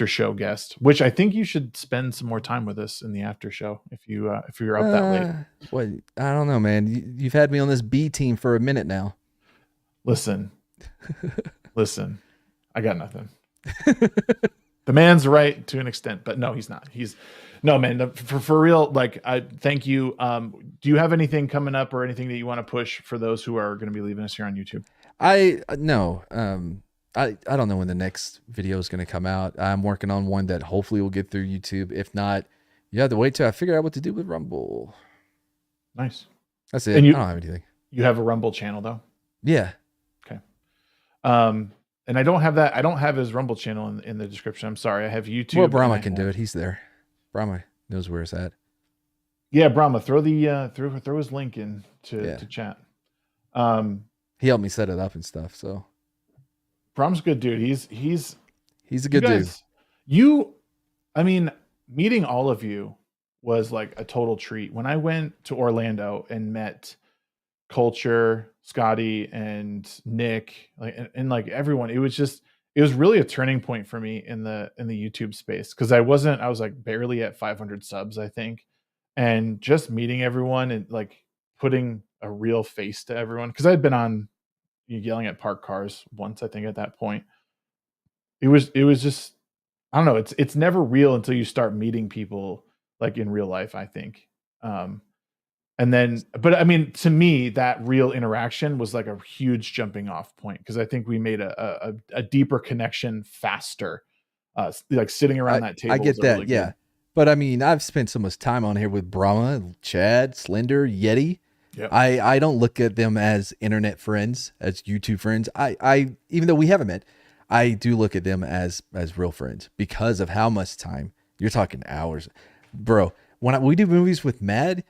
show guest, which I think you should spend some more time with us in the after show if you're up that late. What? I don't know, man. You've had me on this B team for a minute now. Listen, I got nothing. The man's right to an extent, but no, he's not. No, man, for real. Like, I thank you. Do you have anything coming up or anything that you want to push for those who are going to be leaving us here on YouTube? No. I don't know when the next video is going to come out. I'm working on one that hopefully will get through YouTube. If not, you have to wait till I figure out what to do with Rumble. Nice. That's it. And I don't have anything. You have a Rumble channel though? Yeah. Okay. And I don't have that. I don't have his Rumble channel in the description. I'm sorry. I have YouTube. Well, Brahma can do it. He's there. Brahma knows where it's at. Yeah, Brahma, throw the throw his link in to chat. He helped me set it up and stuff. So Brahma's a good dude. He's a you good dude. guys, I mean, meeting all of you was like a total treat. When I went to Orlando and met Culture, Scotty, and Nick, and like everyone, it was really a turning point for me in the YouTube space, because I was like barely at 500 subs, I think, and just meeting everyone and like putting a real face to everyone, because I'd been on yelling at parked cars once, I think, at that point. It was just, I don't know, it's never real until you start meeting people like in real life, I think. And then, but I mean, to me, that real interaction was like a huge jumping off point, because I think we made a deeper connection faster. Like sitting around that table. I get that, really yeah. good. But I mean, I've spent so much time on here with Brahma, Chad, Slender, Yeti. Yep. I don't look at them as internet friends, as YouTube friends. I even though we haven't met, I do look at them as real friends, because of how much time. You're talking hours, bro. When we do movies with Mad,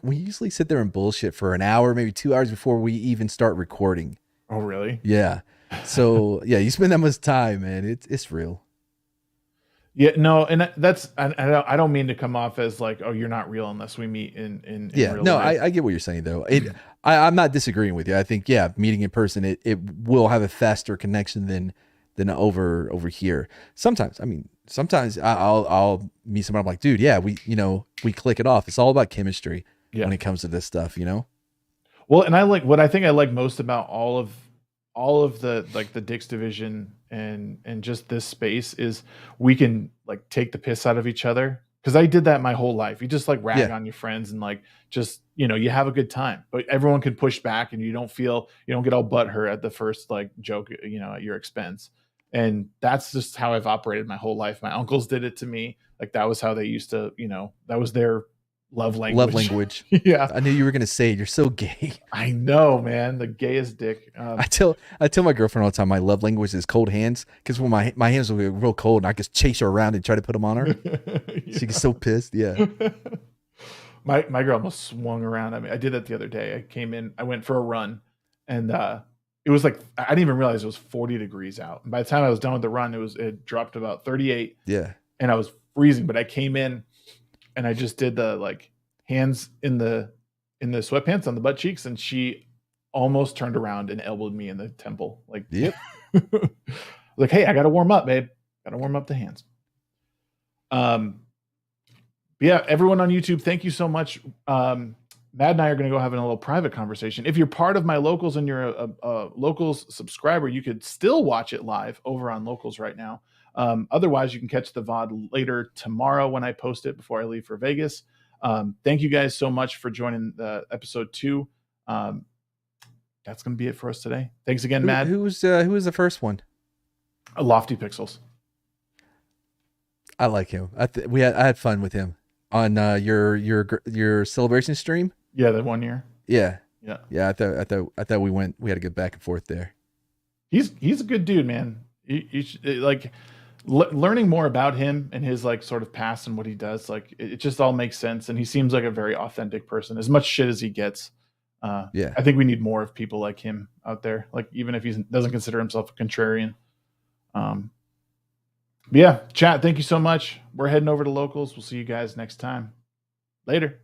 we usually sit there and bullshit for an hour, maybe 2 hours before we even start recording. Oh, really? Yeah. So yeah, you spend that much time, man. It's real. Yeah, no, and that's, I don't mean to come off as like, oh, you're not real unless we meet in yeah, real no, life. I get what you're saying though. I'm not disagreeing with you. I think, yeah, meeting in person, it will have a faster connection than over here. Sometimes I'll meet someone, I'm like, dude, yeah, we click it off. It's all about chemistry when it comes to this stuff, Well, and what I think I like most about all of the like the Dix division and just this space is we can like take the piss out of each other, because I did that my whole life. You just like rag on your friends and like just you have a good time, but everyone can push back and you don't get all butthurt at the first like joke at your expense. And that's just how I've operated my whole life. My uncles did it to me. Like that was how they used to, that was their love language. Yeah. I knew you were going to say it. You're so gay. I know, man. The gayest dick. I tell my girlfriend all the time, my love language is cold hands. Because when my hands will get real cold and I just chase her around and try to put them on her. Yeah. She gets so pissed. Yeah. My girl almost swung around. I mean, I did that the other day. I came in, I went for a run, and it was like, I didn't even realize it was 40 degrees out. And by the time I was done with the run, it dropped to about 38. Yeah. And I was freezing, but I came in and I just did the like hands in the sweatpants on the butt cheeks, and she almost turned around and elbowed me in the temple. Like, yep. Like, hey, I got to warm up, babe. Got to warm up the hands. Yeah, everyone on YouTube, thank you so much. Matt and I are going to go have a little private conversation. If you're part of my Locals and you're a Locals subscriber, you could still watch it live over on Locals right now. Otherwise, you can catch the VOD later tomorrow when I post it before I leave for Vegas. Thank you guys so much for joining the episode 2. That's going to be it for us today. Thanks again, Matt. Who was the first one? Lofty Pixels. I like him. I had fun with him on your celebration stream. Yeah, that 1 year. Yeah. Yeah. I thought we had a good back and forth there. He's a good dude, man. Learning more about him and his like sort of past and what he does, like it just all makes sense. And he seems like a very authentic person, as much shit as he gets. I think we need more of people like him out there. Like, even if he doesn't consider himself a contrarian. But yeah, chat, thank you so much. We're heading over to Locals. We'll see you guys next time. Later.